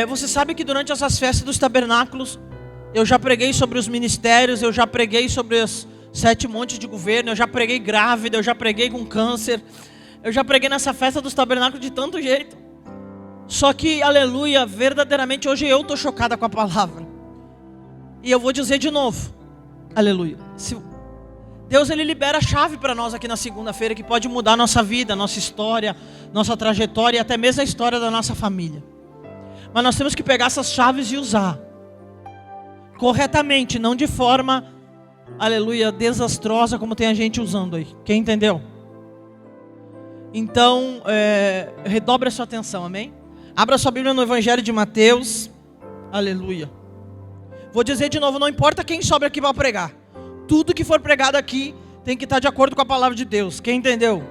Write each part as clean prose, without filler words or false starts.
Você sabe que durante essas festas dos tabernáculos, eu já preguei sobre os ministérios, eu já preguei sobre os 7 montes de governo, eu já preguei grávida, eu já preguei com câncer, eu já preguei nessa festa dos tabernáculos de tanto jeito. Só que, aleluia, verdadeiramente hoje eu estou chocada com a palavra. E eu vou dizer de novo, aleluia. Deus, Ele libera a chave para nós aqui na segunda-feira, que pode mudar a nossa vida, a nossa história, nossa trajetória e até mesmo a história da nossa família. Mas nós temos que pegar essas chaves e usar corretamente, não de forma, aleluia, desastrosa como tem a gente usando aí. Quem entendeu? Então, redobre a sua atenção, amém? Abra sua Bíblia no Evangelho de Mateus, aleluia. Vou dizer de novo, não importa quem sobe aqui para pregar, tudo que for pregado aqui tem que estar de acordo com a palavra de Deus. Quem entendeu?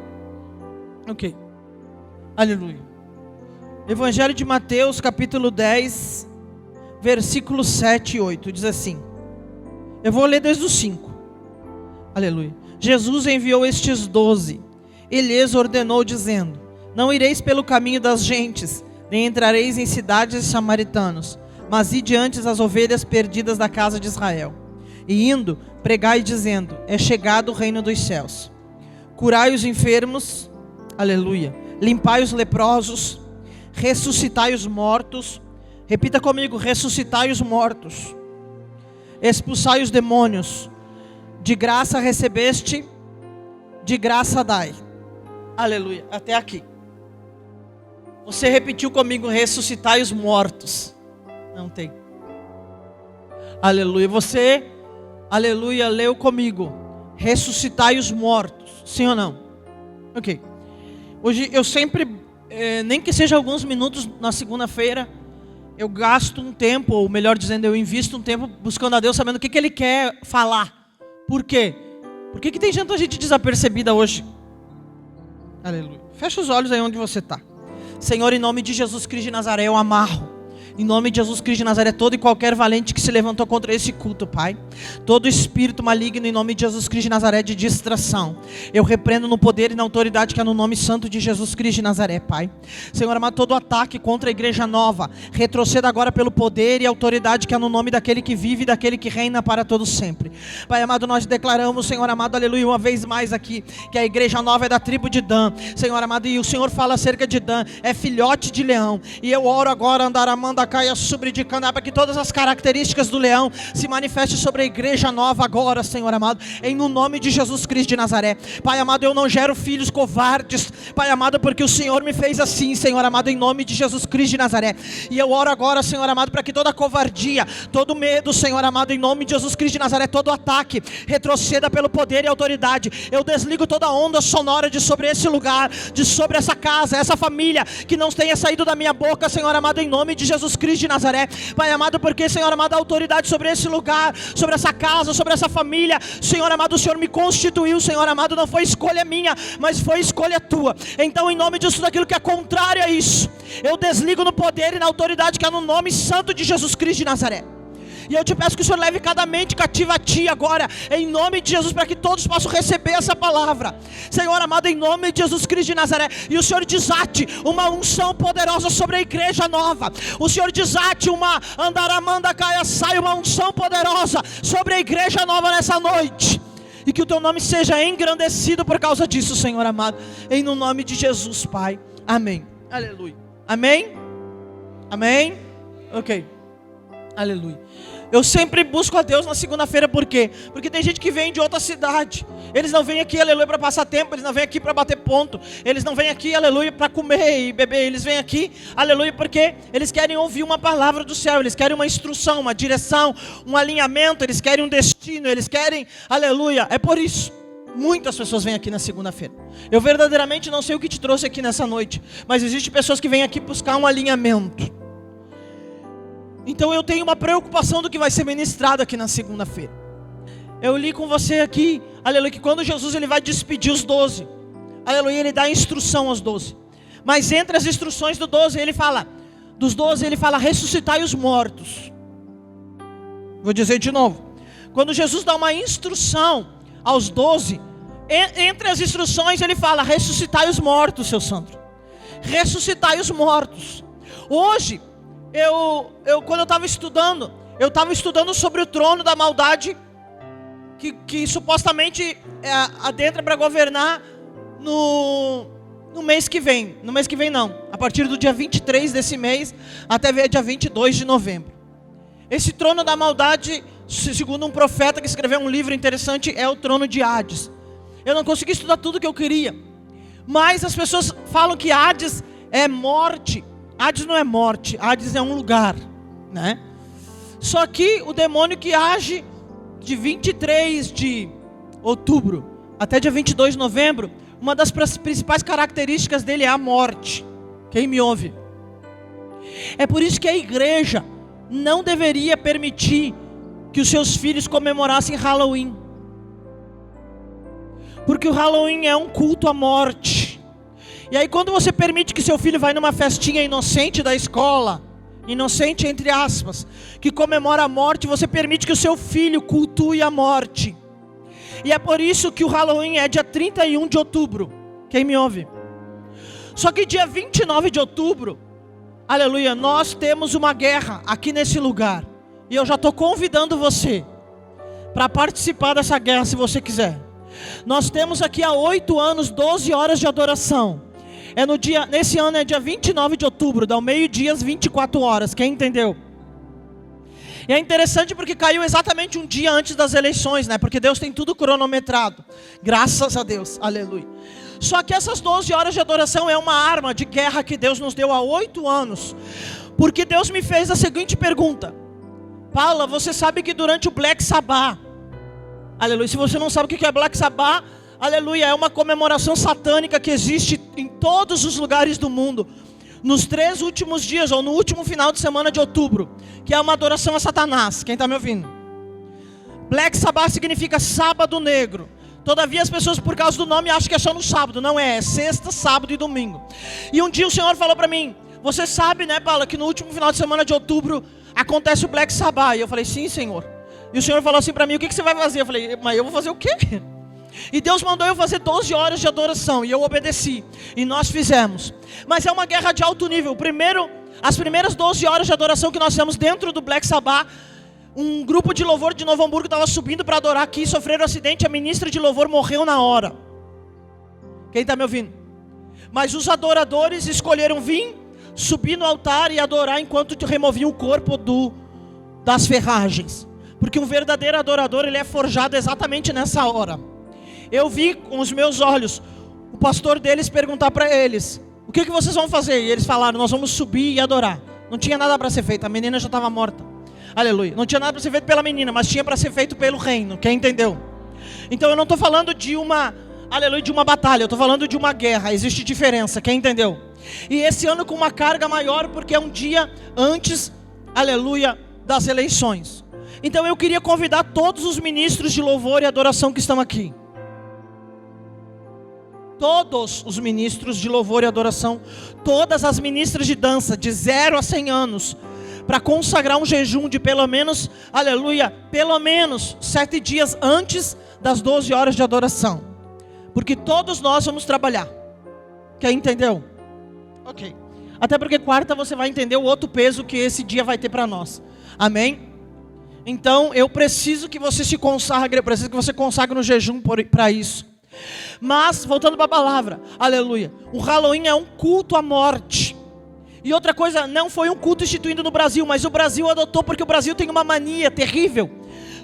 Ok, aleluia. Evangelho de Mateus, capítulo 10, versículos 7 e 8, diz assim. Eu vou ler desde os 5. Aleluia. Jesus enviou estes 12. Ele lhes ordenou dizendo: não ireis pelo caminho das gentes, nem entrareis em cidades de samaritanos, mas ide antes as ovelhas perdidas da casa de Israel. E indo, pregai dizendo: é chegado o reino dos céus. Curai os enfermos, aleluia. Limpai os leprosos, ressuscitai os mortos. Repita comigo: ressuscitai os mortos. Expulsai os demônios. De graça recebeste, de graça dai. Aleluia, até aqui. Você repetiu comigo: ressuscitai os mortos. Não tem. Aleluia, você, aleluia, leu comigo: ressuscitai os mortos. Sim ou não? Ok. Hoje eu sempre, nem que seja alguns minutos na segunda-feira, eu gasto um tempo, ou melhor dizendo, eu invisto um tempo buscando a Deus, sabendo o que Ele quer falar. Por quê? Por que tem tanta gente desapercebida hoje? Aleluia. Fecha os olhos aí onde você está. Senhor, em nome de Jesus Cristo de Nazaré, eu amarro. Em nome de Jesus Cristo de Nazaré, todo e qualquer valente que se levantou contra esse culto, Pai. Todo espírito maligno, em nome de Jesus Cristo de Nazaré, de distração, eu repreendo no poder e na autoridade que é no nome santo de Jesus Cristo de Nazaré, Pai. Senhor amado, todo ataque contra a igreja nova, retroceda agora pelo poder e autoridade que é no nome daquele que vive e daquele que reina para todos sempre. Pai amado, nós declaramos, Senhor amado, aleluia, uma vez mais aqui, que a igreja nova é da tribo de Dan. Senhor amado, e o Senhor fala acerca de Dan, é filhote de leão. E eu oro agora, Andaramanda Caia sobre de Caná, para que todas as características do leão se manifestem sobre a igreja nova agora, Senhor amado, em no nome de Jesus Cristo de Nazaré. Pai amado, eu não gero filhos covardes, Pai amado, porque o Senhor me fez assim, Senhor amado, em nome de Jesus Cristo de Nazaré. E eu oro agora, Senhor amado, para que toda covardia, todo medo, Senhor amado, em nome de Jesus Cristo de Nazaré, todo ataque, retroceda pelo poder e autoridade. Eu desligo toda onda sonora de sobre esse lugar, de sobre essa casa, essa família, que não tenha saído da minha boca, Senhor amado, em nome de Jesus Cristo de Nazaré. Pai amado, porque, Senhor amado, a autoridade sobre esse lugar, sobre essa casa, sobre essa família, Senhor amado, o Senhor me constituiu, Senhor amado, não foi escolha minha, mas foi escolha tua. Então, em nome disso, daquilo que é contrário a isso, eu desligo no poder e na autoridade que é no nome santo de Jesus Cristo de Nazaré. E eu te peço que o Senhor leve cada mente cativa a Ti agora, em nome de Jesus, para que todos possam receber essa palavra, Senhor amado, em nome de Jesus Cristo de Nazaré. E o Senhor desate uma unção poderosa sobre a igreja nova. O Senhor desate uma Andaramanda Caia, sai uma unção poderosa sobre a igreja nova nessa noite. E que o Teu nome seja engrandecido por causa disso, Senhor amado, em no nome de Jesus, Pai. Amém. Aleluia. Amém? Amém? Ok. Aleluia. Eu sempre busco a Deus na segunda-feira, por quê? Porque tem gente que vem de outra cidade. Eles não vêm aqui, aleluia, para passar tempo. Eles não vêm aqui para bater ponto. Eles não vêm aqui, aleluia, para comer e beber. Eles vêm aqui, aleluia, porque eles querem ouvir uma palavra do céu. Eles querem uma instrução, uma direção, um alinhamento. Eles querem um destino. Eles querem, aleluia. É por isso muitas pessoas vêm aqui na segunda-feira. Eu verdadeiramente não sei o que te trouxe aqui nessa noite, mas existem pessoas que vêm aqui buscar um alinhamento. Então eu tenho uma preocupação do que vai ser ministrado aqui na segunda-feira. Eu li com você aqui, aleluia, que quando Jesus ele vai despedir os 12, aleluia, ele dá instrução aos 12. Mas entre as instruções do 12, ele fala, dos 12 ele fala, ressuscitai os mortos. Vou dizer de novo. Quando Jesus dá uma instrução aos 12, entre as instruções ele fala, ressuscitai os mortos, seu Sandro. Ressuscitai os mortos. Hoje, quando eu estava estudando sobre o trono da maldade, que supostamente adentra para governar no mês que vem. No mês que vem não, a partir do dia 23 desse mês até dia 22 de novembro. Esse trono da maldade, segundo um profeta que escreveu um livro interessante, é o trono de Hades. Eu não consegui estudar tudo que eu queria, mas as pessoas falam que Hades é morte. Hades não é morte, Hades é um lugar, né? Só que o demônio que age de 23 de outubro até dia 22 de novembro, uma das principais características dele é a morte. Quem me ouve? É por isso que a igreja não deveria permitir que os seus filhos comemorassem Halloween. Porque o Halloween é um culto à morte. E aí quando você permite que seu filho vá numa festinha inocente da escola, inocente entre aspas, que comemora a morte, você permite que o seu filho cultue a morte. E é por isso que o Halloween é dia 31 de outubro. Quem me ouve? Só que dia 29 de outubro, aleluia, nós temos uma guerra aqui nesse lugar. E eu já estou convidando você para participar dessa guerra se você quiser. Nós temos aqui há 8 anos, 12 horas de adoração. Nesse ano é dia 29 de outubro, dá o meio-dia às 24 horas. Quem entendeu? E é interessante porque caiu exatamente um dia antes das eleições, né? Porque Deus tem tudo cronometrado. Graças a Deus, aleluia. Só que essas 12 horas de adoração é uma arma de guerra que Deus nos deu há 8 anos. Porque Deus me fez a seguinte pergunta: Paula, você sabe que durante o Black Sabbath, aleluia, se você não sabe o que é Black Sabbath, aleluia, é uma comemoração satânica que existe em todos os lugares do mundo, nos 3 últimos dias, ou no último final de semana de outubro, que é uma adoração a Satanás. Quem está me ouvindo? Black Sabbath significa sábado negro. Todavia as pessoas, por causa do nome, acham que é só no sábado. Não é sexta, sábado e domingo. E um dia o Senhor falou para mim: você sabe, né, Paula, que no último final de semana de outubro acontece o Black Sabbath? E eu falei: sim, Senhor. E o Senhor falou assim para mim: o que você vai fazer? Eu falei: mas eu vou fazer o quê? E Deus mandou eu fazer 12 horas de adoração, e eu obedeci, e nós fizemos. Mas é uma guerra de alto nível. As primeiras 12 horas de adoração que nós fizemos dentro do Black Sabbath, um grupo de louvor de Novo Hamburgo estava subindo para adorar aqui, sofreram um acidente, a ministra de louvor morreu na hora. Quem está me ouvindo? Mas os adoradores escolheram vir, subir no altar e adorar enquanto removiam o corpo das ferragens. Porque um verdadeiro adorador, ele é forjado exatamente nessa hora. Eu vi com os meus olhos o pastor deles perguntar para eles: o que vocês vão fazer? E eles falaram: nós vamos subir e adorar. Não tinha nada para ser feito, a menina já estava morta. Aleluia. Não tinha nada para ser feito pela menina, mas tinha para ser feito pelo reino. Quem entendeu? Então eu não estou falando de uma batalha, eu estou falando de uma guerra. Existe diferença, quem entendeu? E esse ano com uma carga maior, porque é um dia antes, aleluia, das eleições. Então eu queria convidar todos os ministros de louvor e adoração que estão aqui. Todos os ministros de louvor e adoração, todas as ministras de dança, de 0 a 100 anos, para consagrar um jejum de pelo menos, aleluia, pelo menos 7 dias antes das 12 horas de adoração. Porque todos nós vamos trabalhar. Quem entendeu? Ok. Até porque quarta você vai entender o outro peso que esse dia vai ter para nós. Amém? Então eu preciso que você se consagre, eu preciso que você consagre no jejum para isso. Mas, voltando para a palavra, aleluia, o Halloween é um culto à morte. E outra coisa, não foi um culto instituído no Brasil, mas o Brasil adotou, porque o Brasil tem uma mania terrível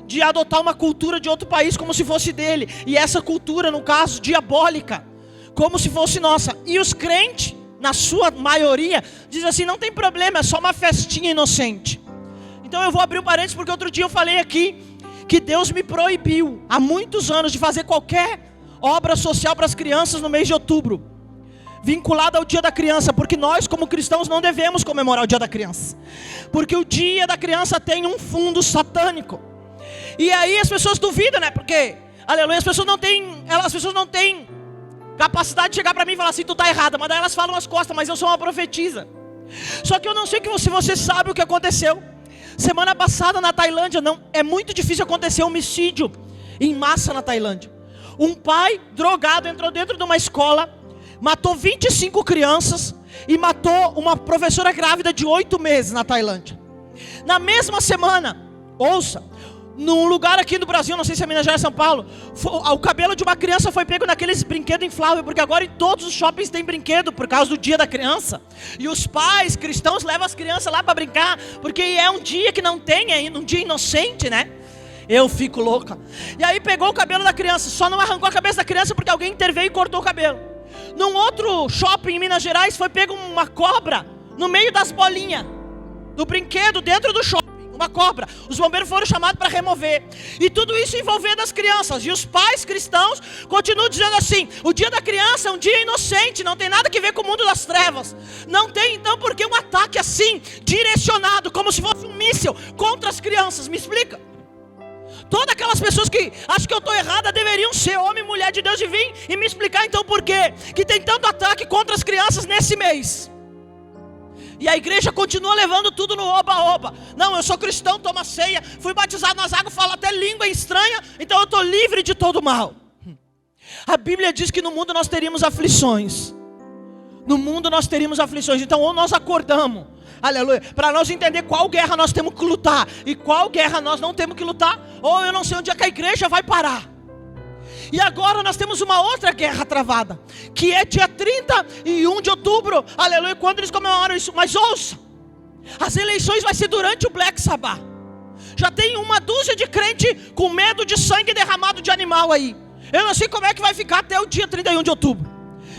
de adotar uma cultura de outro país como se fosse dele. E essa cultura, no caso, diabólica, como se fosse nossa. E os crentes, na sua maioria, dizem assim: não tem problema, é só uma festinha inocente. Então eu vou abrir um parênteses, porque outro dia eu falei aqui que Deus me proibiu há muitos anos de fazer qualquer obra social para as crianças no mês de outubro, vinculada ao dia da criança, porque nós como cristãos não devemos comemorar o dia da criança, porque o dia da criança tem um fundo satânico. E aí as pessoas duvidam, né? Porque, aleluia, as pessoas não têm capacidade de chegar para mim e falar assim: tu tá errada, mas daí elas falam as costas: mas eu sou uma profetisa. Só que eu não sei se você sabe o que aconteceu semana passada na Tailândia. Não, é muito difícil acontecer homicídio em massa na Tailândia. Um pai drogado entrou dentro de uma escola, matou 25 crianças e matou uma professora grávida de 8 meses na Tailândia. Na mesma semana, ouça, num lugar aqui no Brasil, não sei se é Minas Gerais ou São Paulo, o cabelo de uma criança foi pego naqueles brinquedos infláveis, porque agora em todos os shoppings tem brinquedo por causa do dia da criança. E os pais cristãos levam as crianças lá para brincar, porque é um dia que não tem ainda, um dia inocente, né? Eu fico louca. E aí pegou o cabelo da criança, só não arrancou a cabeça da criança porque alguém interveio e cortou o cabelo. Num outro shopping em Minas Gerais foi pego uma cobra no meio das bolinhas do brinquedo dentro do shopping. Uma cobra. Os bombeiros foram chamados para remover. E tudo isso envolvendo as crianças. E os pais cristãos continuam dizendo assim: o dia da criança é um dia inocente, não tem nada a ver com o mundo das trevas. Não tem então por que um ataque assim, direcionado, como se fosse um míssil contra as crianças. Me explica? Todas aquelas pessoas que acham que eu estou errada deveriam ser homem e mulher de Deus e vir e me explicar então por quê que tem tanto ataque contra as crianças nesse mês. E a igreja continua levando tudo no oba-oba. Não, eu sou cristão, tomo a ceia, fui batizado nas águas, falo até língua estranha, então eu estou livre de todo mal. A Bíblia diz que no mundo nós teríamos aflições. No mundo nós teríamos aflições. Então ou nós acordamos, aleluia, para nós entender qual guerra nós temos que lutar e qual guerra nós não temos que lutar, ou eu não sei onde é que a igreja vai parar. E agora nós temos uma outra guerra travada, que é dia 31 de outubro, aleluia, quando eles comemoram isso. Mas ouça, as eleições vai ser durante o Black Sabbath. Já tem uma dúzia de crente com medo de sangue derramado de animal aí. Eu não sei como é que vai ficar até o dia 31 de outubro.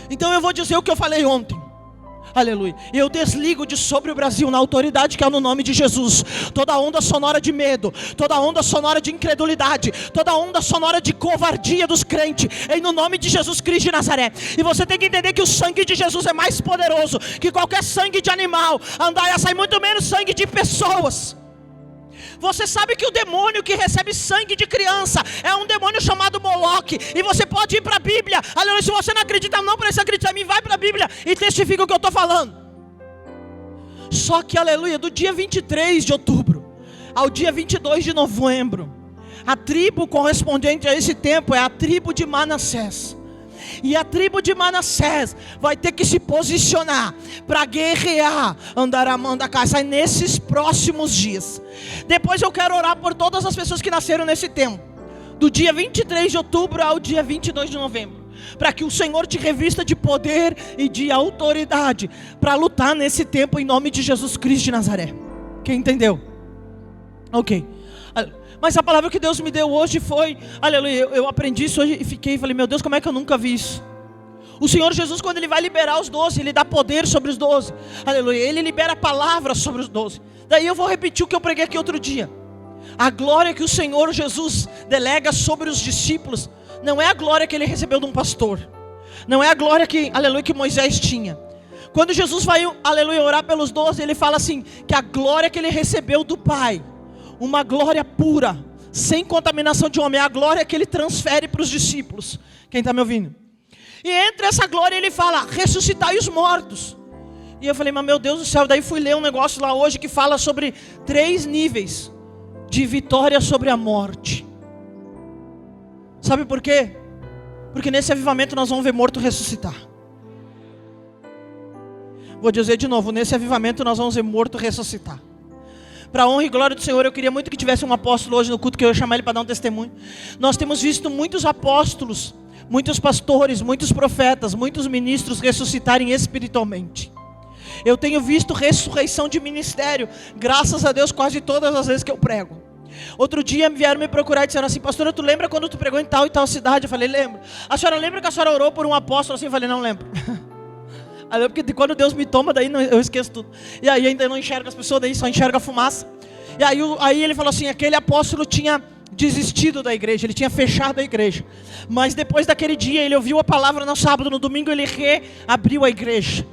Então eu vou dizer o que eu falei ontem. Aleluia. Eu desligo de sobre o Brasil, na autoridade que é no nome de Jesus, toda onda sonora de medo, toda onda sonora de incredulidade, toda onda sonora de covardia dos crentes, em no nome de Jesus Cristo de Nazaré. E você tem que entender que o sangue de Jesus é mais poderoso que qualquer sangue de animal. Andai, sai muito menos sangue de pessoas. Você sabe que o demônio que recebe sangue de criança é um demônio chamado Moloque. E você pode ir para a Bíblia. Aleluia, se você não acredita, não precisa acreditar em mim, vai para a Bíblia e testifica o que eu estou falando. Só que, aleluia, do dia 23 de outubro ao dia 22 de novembro, a tribo correspondente a esse tempo é a tribo de Manassés. E a tribo de Manassés vai ter que se posicionar para guerrear, andar a mão da casa nesses próximos dias. Depois eu quero orar por todas as pessoas que nasceram nesse tempo, do dia 23 de outubro ao dia 22 de novembro, para que o Senhor te revista de poder e de autoridade para lutar nesse tempo em nome de Jesus Cristo de Nazaré. Quem entendeu? Ok. Mas a palavra que Deus me deu hoje foi, aleluia, eu aprendi isso hoje e falei, meu Deus, como é que eu nunca vi isso? O Senhor Jesus, quando Ele vai liberar os 12, Ele dá poder sobre os 12, aleluia, Ele libera palavras sobre os 12. Daí eu vou repetir o que eu preguei aqui outro dia. A glória que o Senhor Jesus delega sobre os discípulos, não é a glória que Ele recebeu de um pastor, não é a glória que, aleluia, que Moisés tinha. Quando Jesus vai, aleluia, orar pelos 12, Ele fala assim, que a glória que Ele recebeu do Pai, uma glória pura, sem contaminação de homem, é a glória que Ele transfere para os discípulos. Quem está me ouvindo? E entre essa glória Ele fala, ressuscitai os mortos. E eu falei, mas meu Deus do céu, daí fui ler um negócio lá hoje que fala sobre 3 níveis de vitória sobre a morte. Sabe por quê? Porque nesse avivamento nós vamos ver morto ressuscitar. Vou dizer de novo, nesse avivamento nós vamos ver morto ressuscitar. Para a honra e glória do Senhor, eu queria muito que tivesse um apóstolo hoje no culto, que eu ia chamar ele para dar um testemunho. Nós temos visto muitos apóstolos, muitos pastores, muitos profetas, muitos ministros ressuscitarem espiritualmente. Eu tenho visto ressurreição de ministério, graças a Deus, quase todas as vezes que eu prego. Outro dia vieram me procurar e disseram assim, pastora, tu lembra quando tu pregou em tal e tal cidade? Eu falei, lembro. A senhora lembra que a senhora orou por um apóstolo assim? Eu falei, não lembro. Porque quando Deus me toma, daí eu esqueço tudo. E aí ainda não enxerga as pessoas, daí só enxerga a fumaça. E aí ele falou assim, aquele apóstolo tinha desistido da igreja, ele tinha fechado a igreja. Mas depois daquele dia, ele ouviu a palavra no sábado, no domingo ele reabriu a igreja.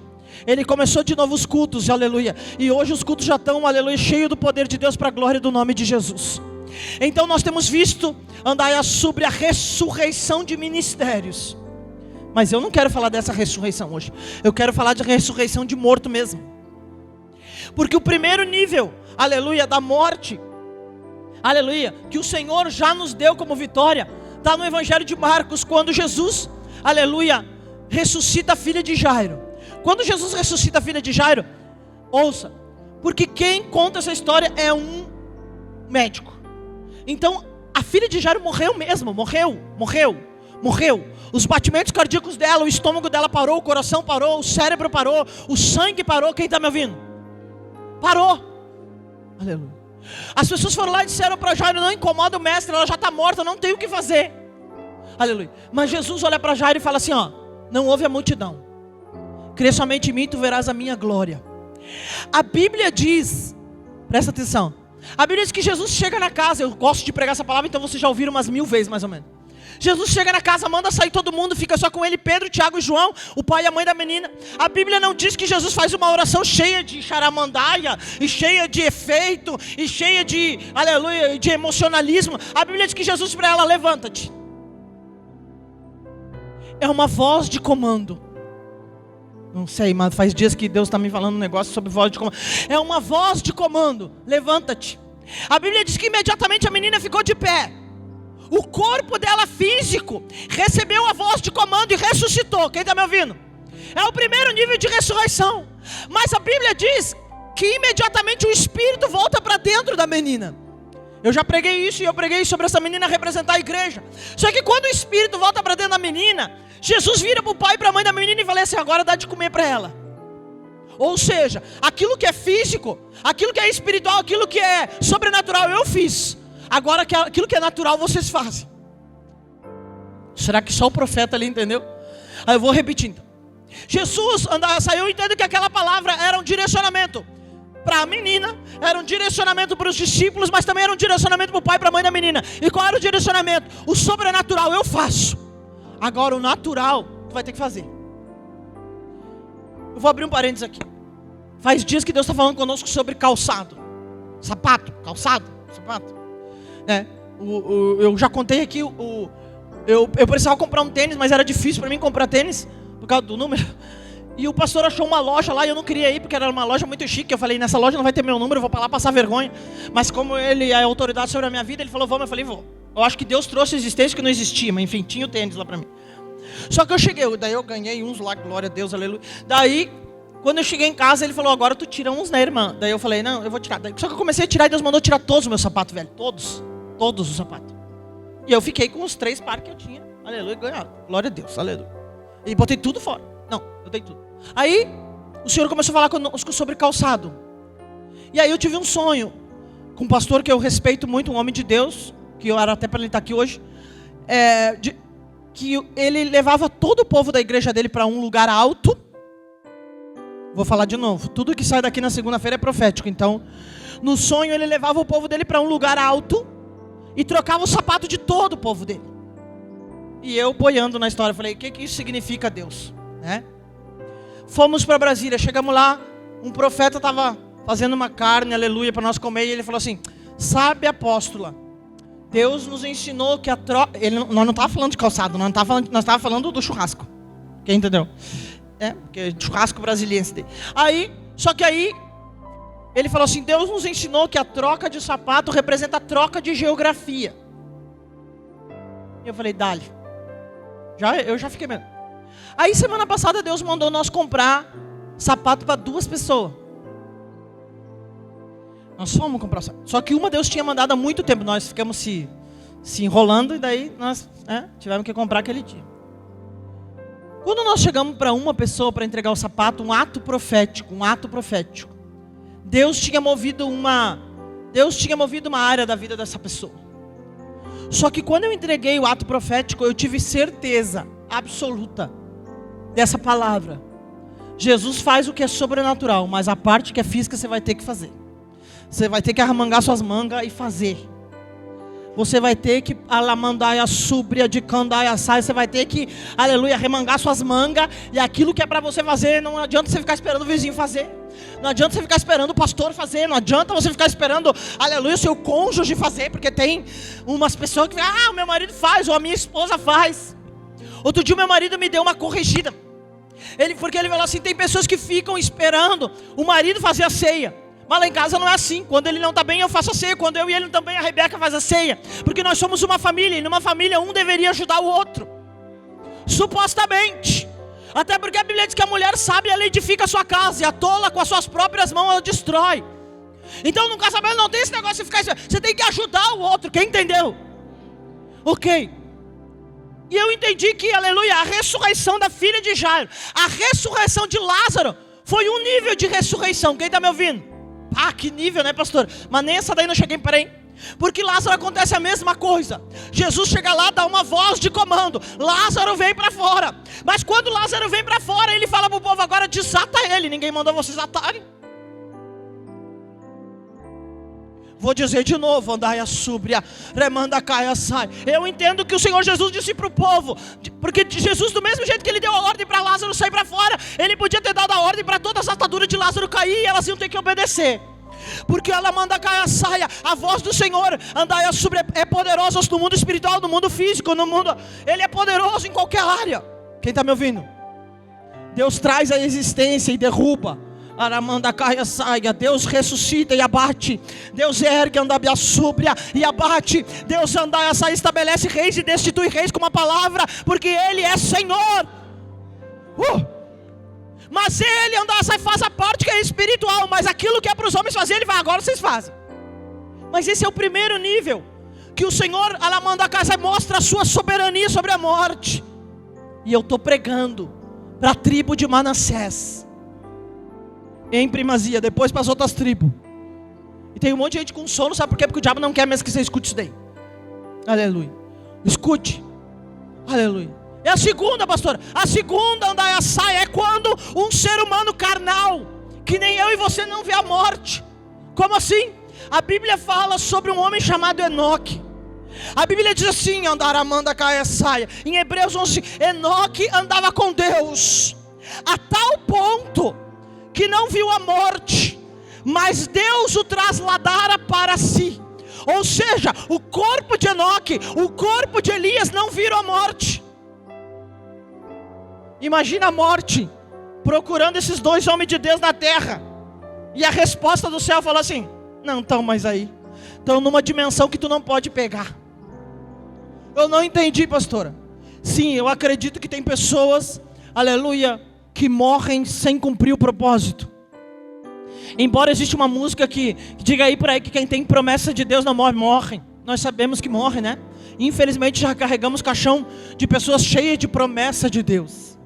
Ele começou de novo os cultos, aleluia. E hoje os cultos já estão, aleluia, cheios do poder de Deus para a glória do nome de Jesus. Então nós temos visto andar sobre a ressurreição de ministérios. Mas eu não quero falar dessa ressurreição hoje. Eu quero falar de ressurreição de morto mesmo. Porque o primeiro nível, aleluia, da morte, aleluia, que o Senhor já nos deu como vitória, está no Evangelho de Marcos, quando Jesus, aleluia, ressuscita a filha de Jairo. Quando Jesus ressuscita a filha de Jairo, ouça, porque quem conta essa história é um médico. Então, a filha de Jairo morreu mesmo, morreu. Os batimentos cardíacos dela, o estômago dela parou, o coração parou, o cérebro parou, o sangue parou. Quem está me ouvindo? Parou. Aleluia. As pessoas foram lá e disseram para Jairo: não incomoda o mestre, ela já está morta, não tem o que fazer. Aleluia. Mas Jesus olha para Jairo e fala assim: ó, não ouve a multidão, crê somente em mim e tu verás a minha glória. A Bíblia diz, presta atenção, a Bíblia diz que Jesus chega na casa. Eu gosto de pregar essa palavra, então vocês já ouviram umas 1000 vezes mais ou menos. Jesus chega na casa, manda sair todo mundo, fica só com ele, Pedro, Tiago e João, o pai e a mãe da menina. A Bíblia não diz que Jesus faz uma oração cheia de charamandaia, e cheia de efeito, e cheia de, aleluia, de emocionalismo. A Bíblia diz que Jesus para ela: levanta-te. É uma voz de comando. Não sei, mas faz dias que Deus está me falando um negócio sobre voz de comando. É uma voz de comando: levanta-te. A Bíblia diz que imediatamente a menina ficou de pé. O corpo dela físico recebeu a voz de comando e ressuscitou. Quem está me ouvindo? É o primeiro nível de ressurreição. Mas a Bíblia diz que imediatamente o espírito volta para dentro da menina. Eu já preguei isso, e eu preguei sobre essa menina representar a igreja. Só que quando o espírito volta para dentro da menina, Jesus vira para o pai e para a mãe da menina e fala assim: agora dá de comer para ela. Ou seja, aquilo que é físico, aquilo que é espiritual, aquilo que é sobrenatural, eu fiz. Agora aquilo que é natural vocês fazem. Será que só o profeta ali entendeu? Aí eu vou repetindo. Jesus saiu, entendo que aquela palavra era um direcionamento para a menina, era um direcionamento para os discípulos, mas também era um direcionamento para o pai e para a mãe da menina. E qual era o direcionamento? O sobrenatural eu faço. Agora o natural tu vai ter que fazer. Eu vou abrir um parênteses aqui. Faz dias que Deus está falando conosco sobre calçado, sapato, calçado, sapato. Eu já contei aqui, eu precisava comprar um tênis, mas era difícil para mim comprar tênis por causa do número. E o pastor achou uma loja lá e eu não queria ir porque era uma loja muito chique. Eu falei: nessa loja não vai ter meu número, eu vou para lá passar vergonha. Mas como ele é autoridade sobre a minha vida, ele falou: vamos. Eu falei: vou. Eu acho que Deus trouxe existência que não existia, mas enfim, tinha o tênis lá para mim. Só que eu cheguei, daí eu ganhei uns lá, glória a Deus, aleluia. Daí, quando eu cheguei em casa, ele falou: agora tu tira uns, né, irmã? Daí eu falei: não, eu vou tirar. Só que eu comecei a tirar e Deus mandou tirar todos os meus sapatos, velho. Todos os sapatos. E eu fiquei com os 3 pares que eu tinha. Aleluia, ganhado. Glória a Deus, aleluia. E botei tudo fora. Não, eu dei tudo. Aí, o Senhor começou a falar conosco sobre calçado. E aí eu tive um sonho com um pastor que eu respeito muito, um homem de Deus, que eu era até para ele estar aqui hoje, que ele levava todo o povo da igreja dele para um lugar alto. Vou falar de novo. Tudo que sai daqui na segunda-feira é profético. Então, no sonho ele levava o povo dele para um lugar alto e trocava o sapato de todo o povo dele. E eu boiando na história, falei: o que isso significa, Deus? Fomos para Brasília, chegamos lá, um profeta estava fazendo uma carne, aleluia, para nós comer, e ele falou assim: sabe, apóstola, Deus nos ensinou que a troca... Nós não estávamos falando de calçado, nós estávamos falando do churrasco. Quem entendeu? Porque churrasco brasiliense. Só que aí, ele falou assim: Deus nos ensinou que a troca de sapato representa a troca de geografia. E eu falei: dale. Eu já fiquei medo. Aí semana passada Deus mandou nós comprar sapato para 2 pessoas. Nós fomos comprar sapato. Só que uma Deus tinha mandado há muito tempo. Nós ficamos se enrolando e daí nós tivemos que comprar aquele dia. Quando nós chegamos para uma pessoa para entregar o sapato, um ato profético. Deus tinha movido uma área da vida dessa pessoa. Só que quando eu entreguei o ato profético, eu tive certeza absoluta dessa palavra. Jesus faz o que é sobrenatural, mas a parte que é física você vai ter que fazer. Você vai ter que arremangar suas mangas e fazer. Você vai ter que alamandaia súbria de candaia sai. Você vai ter que, aleluia, remangar suas mangas. E aquilo que é para você fazer, não adianta você ficar esperando o vizinho fazer. Não adianta você ficar esperando o pastor fazer. Não adianta você ficar esperando, aleluia, o seu cônjuge fazer. Porque tem umas pessoas que o meu marido faz, ou a minha esposa faz. Outro dia o meu marido me deu uma corrigida. Porque ele falou assim: tem pessoas que ficam esperando o marido fazer a ceia. Mas lá em casa não é assim. Quando ele não está bem, eu faço a ceia. Quando eu e ele também, a Rebeca faz a ceia. Porque nós somos uma família. E numa família um deveria ajudar o outro. Supostamente. Até porque a Bíblia diz que a mulher sábia, ela edifica a sua casa, e a tola com as suas próprias mãos ela destrói. Então no casamento não tem esse negócio de ficar... Você tem que ajudar o outro, quem entendeu? Ok. E eu entendi que, aleluia, a ressurreição da filha de Jairo, a ressurreição de Lázaro, foi um nível de ressurreição. Quem está me ouvindo? Ah, que nível, né, pastor? Mas nem essa daí não cheguei, peraí. Porque Lázaro acontece a mesma coisa. Jesus chega lá, dá uma voz de comando: Lázaro vem para fora. Mas quando Lázaro vem para fora, ele fala para o povo: agora desata ele. Ninguém mandou vocês atarem. Vou dizer de novo: andaia súbria, remanda caia sai. Eu entendo que o Senhor Jesus disse para o povo, porque Jesus, do mesmo jeito que ele deu a ordem para Lázaro sair para fora, ele podia ter dado a ordem para todas as ataduras de Lázaro cair, e elas iam ter que obedecer. Porque ela manda caia saia. A voz do Senhor, andaia súbria, é poderosa no mundo espiritual, no mundo físico, no mundo... Ele é poderoso em qualquer área. Quem está me ouvindo? Deus traz a existência e derruba. Aramanda caia saia. Deus ressuscita e abate. Deus ergue, andaia súbria e abate. Deus andaia saia, estabelece reis e destitui reis com uma palavra, porque Ele é Senhor. Mas Ele andar sai faz a parte que é espiritual, mas aquilo que é para os homens fazer, Ele vai: agora vocês fazem. Mas esse é o primeiro nível, que o Senhor, Alamanda casa, mostra a sua soberania sobre a morte. E eu estou pregando para a tribo de Manassés, em primazia, depois para as outras tribos. E tem um monte de gente com sono, sabe por quê? Porque o diabo não quer mesmo que você escute isso daí. Aleluia. Escute. Aleluia. É a segunda, pastora. A segunda andaia saia é quando um ser humano carnal, que nem eu e você, não vê a morte. Como assim? A Bíblia fala sobre um homem chamado Enoque. A Bíblia diz assim: andaramanda caia saia. Em Hebreus 11, Enoque andava com Deus, a tal ponto que não viu a morte, mas Deus o trasladara para si. Ou seja, o corpo de Enoque, o corpo de Elias não viram a morte. Imagina a morte procurando esses dois homens de Deus na terra, e a resposta do céu falou assim: não estão mais aí, estão numa dimensão que tu não pode pegar. Eu não entendi, pastora. Sim, eu acredito que tem pessoas, aleluia, que morrem sem cumprir o propósito. Embora exista uma música que diga aí por aí que quem tem promessa de Deus não morre, morrem. Nós sabemos que morre, né? Infelizmente já carregamos caixão de pessoas cheias de promessa de Deus.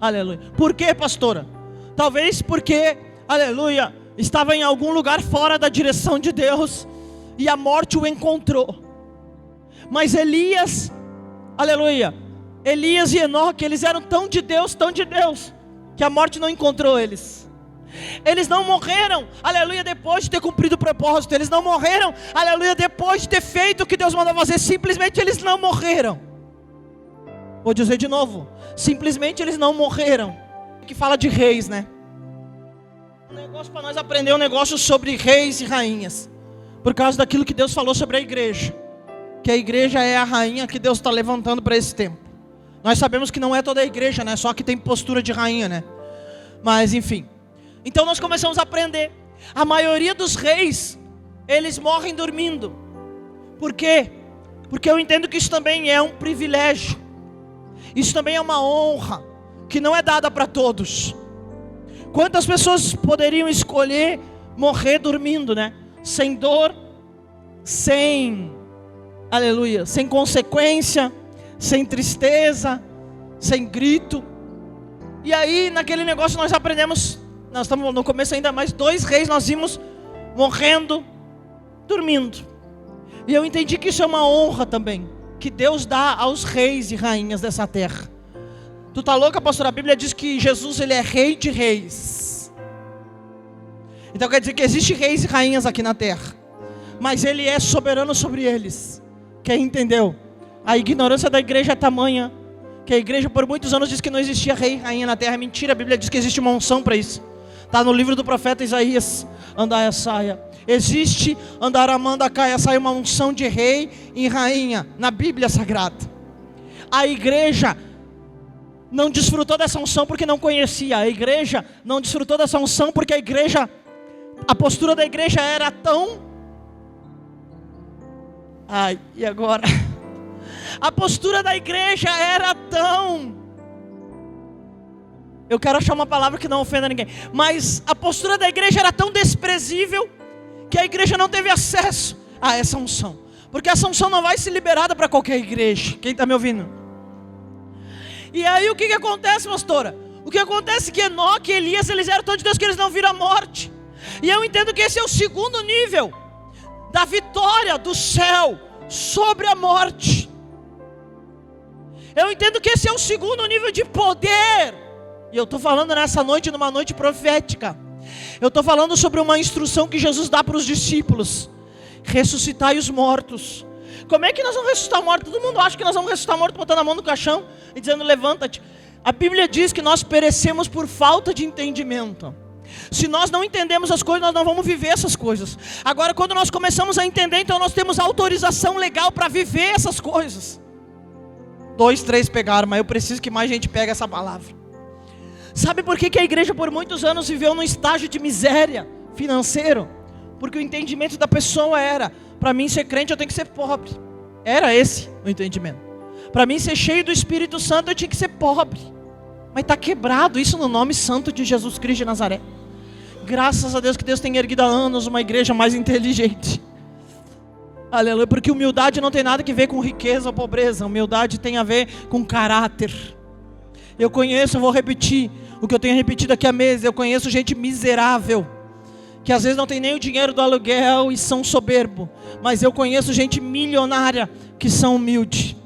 Aleluia. Por quê, pastora? Talvez porque, aleluia, estava em algum lugar fora da direção de Deus e a morte o encontrou. Mas Elias, aleluia, Elias e Enoque, eles eram tão de Deus, que a morte não encontrou eles. Eles não morreram, aleluia, depois de ter cumprido o propósito. Eles não morreram, aleluia, depois de ter feito o que Deus mandou fazer. Simplesmente eles não morreram. Vou dizer de novo: simplesmente eles não morreram. Que fala de reis, né? Um negócio para nós aprender, um negócio sobre reis e rainhas, por causa daquilo que Deus falou sobre a igreja, que a igreja é a rainha que Deus está levantando para esse tempo. Nós sabemos que não é toda a igreja, né? Só que tem postura de rainha, né? Mas enfim. Então nós começamos a aprender. A maioria dos reis, eles morrem dormindo. Por quê? Porque eu entendo que isso também é um privilégio. Isso também é uma honra que não é dada para todos. Quantas pessoas poderiam escolher morrer dormindo, né? Sem dor, sem, aleluia, sem consequência, sem tristeza, sem grito. E aí naquele negócio nós aprendemos, nós estamos no começo ainda, mais 2 reis nós vimos morrendo, dormindo. E eu entendi que isso é uma honra também, que Deus dá aos reis e rainhas dessa terra. Tu tá louca, pastor? A Bíblia diz que Jesus, ele é rei de reis. Então quer dizer que existe reis e rainhas aqui na terra, mas ele é soberano sobre eles. Quem entendeu? A ignorância da igreja é tamanha, que a igreja por muitos anos diz que não existia rei e rainha na terra. Mentira, a Bíblia diz que existe uma unção para isso. Está no livro do profeta Isaías: andaia saia. Existe, andaramanda caia saia, uma unção de rei e rainha na Bíblia Sagrada. A igreja não desfrutou dessa unção porque não conhecia. A igreja não desfrutou dessa unção porque a postura da igreja era tão... Ai, e agora? A postura da igreja era tão... Eu quero achar uma palavra que não ofenda ninguém. Mas a postura da igreja era tão desprezível que a igreja não teve acesso a essa unção. Porque essa unção não vai ser liberada para qualquer igreja. Quem está me ouvindo? E aí o que acontece, pastora? O que acontece é que Enoque e Elias, eles eram tão de Deus que eles não viram a morte. E eu entendo que esse é o segundo nível da vitória do céu sobre a morte. Eu entendo que esse é o segundo nível de poder. E eu estou falando nessa noite, numa noite profética. Eu estou falando sobre uma instrução que Jesus dá para os discípulos: ressuscitai os mortos. Como é que nós vamos ressuscitar mortos? Todo mundo acha que nós vamos ressuscitar mortos botando a mão no caixão e dizendo levanta-te. A Bíblia diz que nós perecemos por falta de entendimento. Se nós não entendemos as coisas, nós não vamos viver essas coisas. Agora, quando nós começamos a entender, então nós temos autorização legal para viver essas coisas. 2, 3 pegaram, mas eu preciso que mais gente pegue essa palavra. Sabe por que a igreja por muitos anos viveu num estágio de miséria financeiro? Porque o entendimento da pessoa era: para mim ser crente eu tenho que ser pobre. Era esse o entendimento. Para mim ser cheio do Espírito Santo eu tinha que ser pobre. Mas está quebrado isso no nome santo de Jesus Cristo de Nazaré. Graças a Deus que Deus tem erguido há anos uma igreja mais inteligente. Aleluia, porque humildade não tem nada a ver com riqueza ou pobreza. Humildade tem a ver com caráter. Eu vou repetir o que eu tenho repetido aqui há meses. Eu conheço gente miserável, que às vezes não tem nem o dinheiro do aluguel e são soberbo. Mas eu conheço gente milionária que são humilde.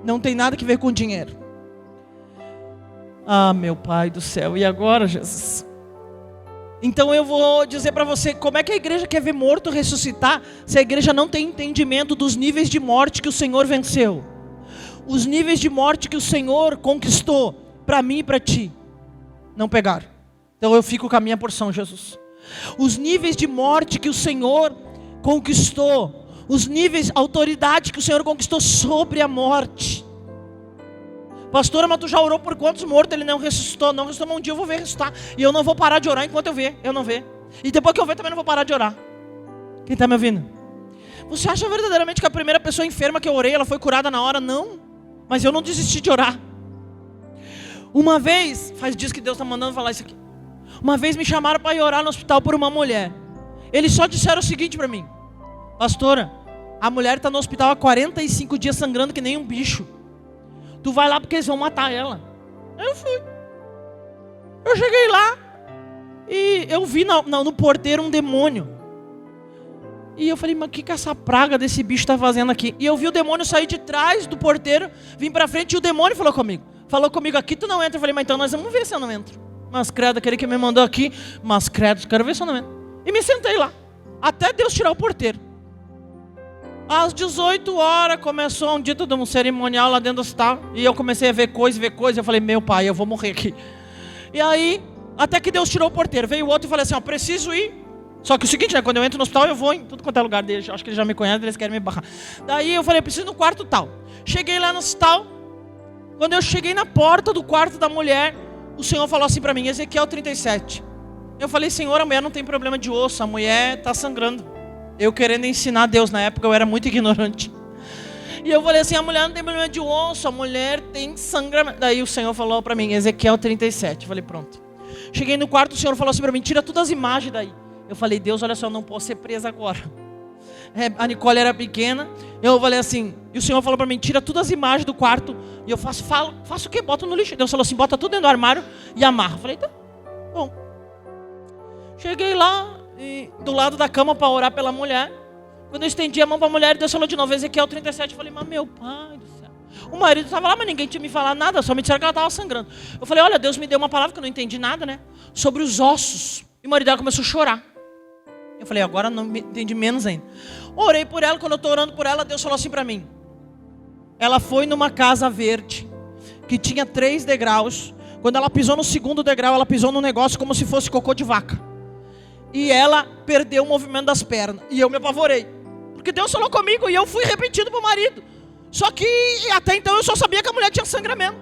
Não tem nada a ver com dinheiro. Ah, meu Pai do céu, e agora, Jesus? Então eu vou dizer para você, como é que a igreja quer ver morto ressuscitar, se a igreja não tem entendimento dos níveis de morte que o Senhor venceu? Os níveis de morte que o Senhor conquistou para mim e para ti, não pegaram. Então eu fico com a minha porção, Jesus. Os níveis de morte que o Senhor conquistou, os níveis, a autoridade que o Senhor conquistou sobre a morte. Pastora, mas tu já orou por quantos mortos ele não ressuscitou? Não ressuscitou, mas um dia eu vou ver ressuscitar. E eu não vou parar de orar enquanto eu não ver. E depois que eu ver também não vou parar de orar. Quem está me ouvindo? Você acha verdadeiramente que a primeira pessoa enferma que eu orei, ela foi curada na hora? Não. Mas eu não desisti de orar. Uma vez, faz dias que Deus está mandando falar isso aqui. Uma vez me chamaram para ir orar no hospital por uma mulher. Eles só disseram o seguinte para mim: pastora, a mulher está no hospital há 45 dias sangrando que nem um bicho. Tu vai lá porque eles vão matar ela. Eu fui. Eu cheguei lá e eu vi no porteiro um demônio. E eu falei, mas o que essa praga desse bicho está fazendo aqui? E eu vi o demônio sair de trás do porteiro, vim para frente e o demônio falou comigo. Falou comigo, aqui tu não entra. Eu falei, mas então nós vamos ver se eu não entro. Mas credo, aquele que me mandou aqui, mas credo, quero ver se eu não entro. E me sentei lá, até Deus tirar o porteiro. Às 18 horas começou um dito de um cerimonial lá dentro do hospital. E eu comecei a ver coisa. Eu falei, meu pai, eu vou morrer aqui. E aí, até que Deus tirou o porteiro. Veio o outro e falei assim, ó, preciso ir. Só que o seguinte, né, quando eu entro no hospital, eu vou em tudo quanto é lugar deles. Acho que eles já me conhecem, eles querem me barrar. Daí eu falei, preciso no quarto tal. Cheguei lá no hospital. Quando eu cheguei na porta do quarto da mulher, o Senhor falou assim pra mim, Ezequiel 37. Eu falei, Senhor, a mulher não tem problema de osso, a mulher está sangrando. Eu querendo ensinar Deus, na época eu era muito ignorante. E eu falei assim, a mulher não tem problema de osso, a mulher tem sangramento. Daí o Senhor falou pra mim, Ezequiel 37. Eu falei, pronto. Cheguei no quarto, o Senhor falou assim pra mim, tira todas as imagens daí. Eu falei, Deus, olha só, eu não posso ser presa agora. A Nicole era pequena. Eu falei assim, e o Senhor falou pra mim, tira todas as imagens do quarto. E eu faço o quê? Boto no lixo. Deus falou assim, bota tudo dentro do armário e amarra. Eu falei, tá bom. Cheguei lá, e do lado da cama para orar pela mulher. Quando eu estendi a mão para a mulher, Deus falou de novo, Ezequiel 37. Eu falei, mas meu pai do céu. O marido estava lá, mas ninguém tinha me falado nada, só me disseram que ela estava sangrando. Eu falei, olha, Deus me deu uma palavra que eu não entendi nada, né? Sobre os ossos. E o marido dela começou a chorar. Eu falei, agora não me entendi menos ainda. Orei por ela, quando eu estou orando por ela, Deus falou assim para mim. Ela foi numa casa verde, que tinha 3 degraus. Quando ela pisou no segundo degrau, ela pisou num negócio como se fosse cocô de vaca. E ela perdeu o movimento das pernas. E eu me apavorei. Porque Deus falou comigo e eu fui repetindo para o marido. Só que até então eu só sabia que a mulher tinha sangramento.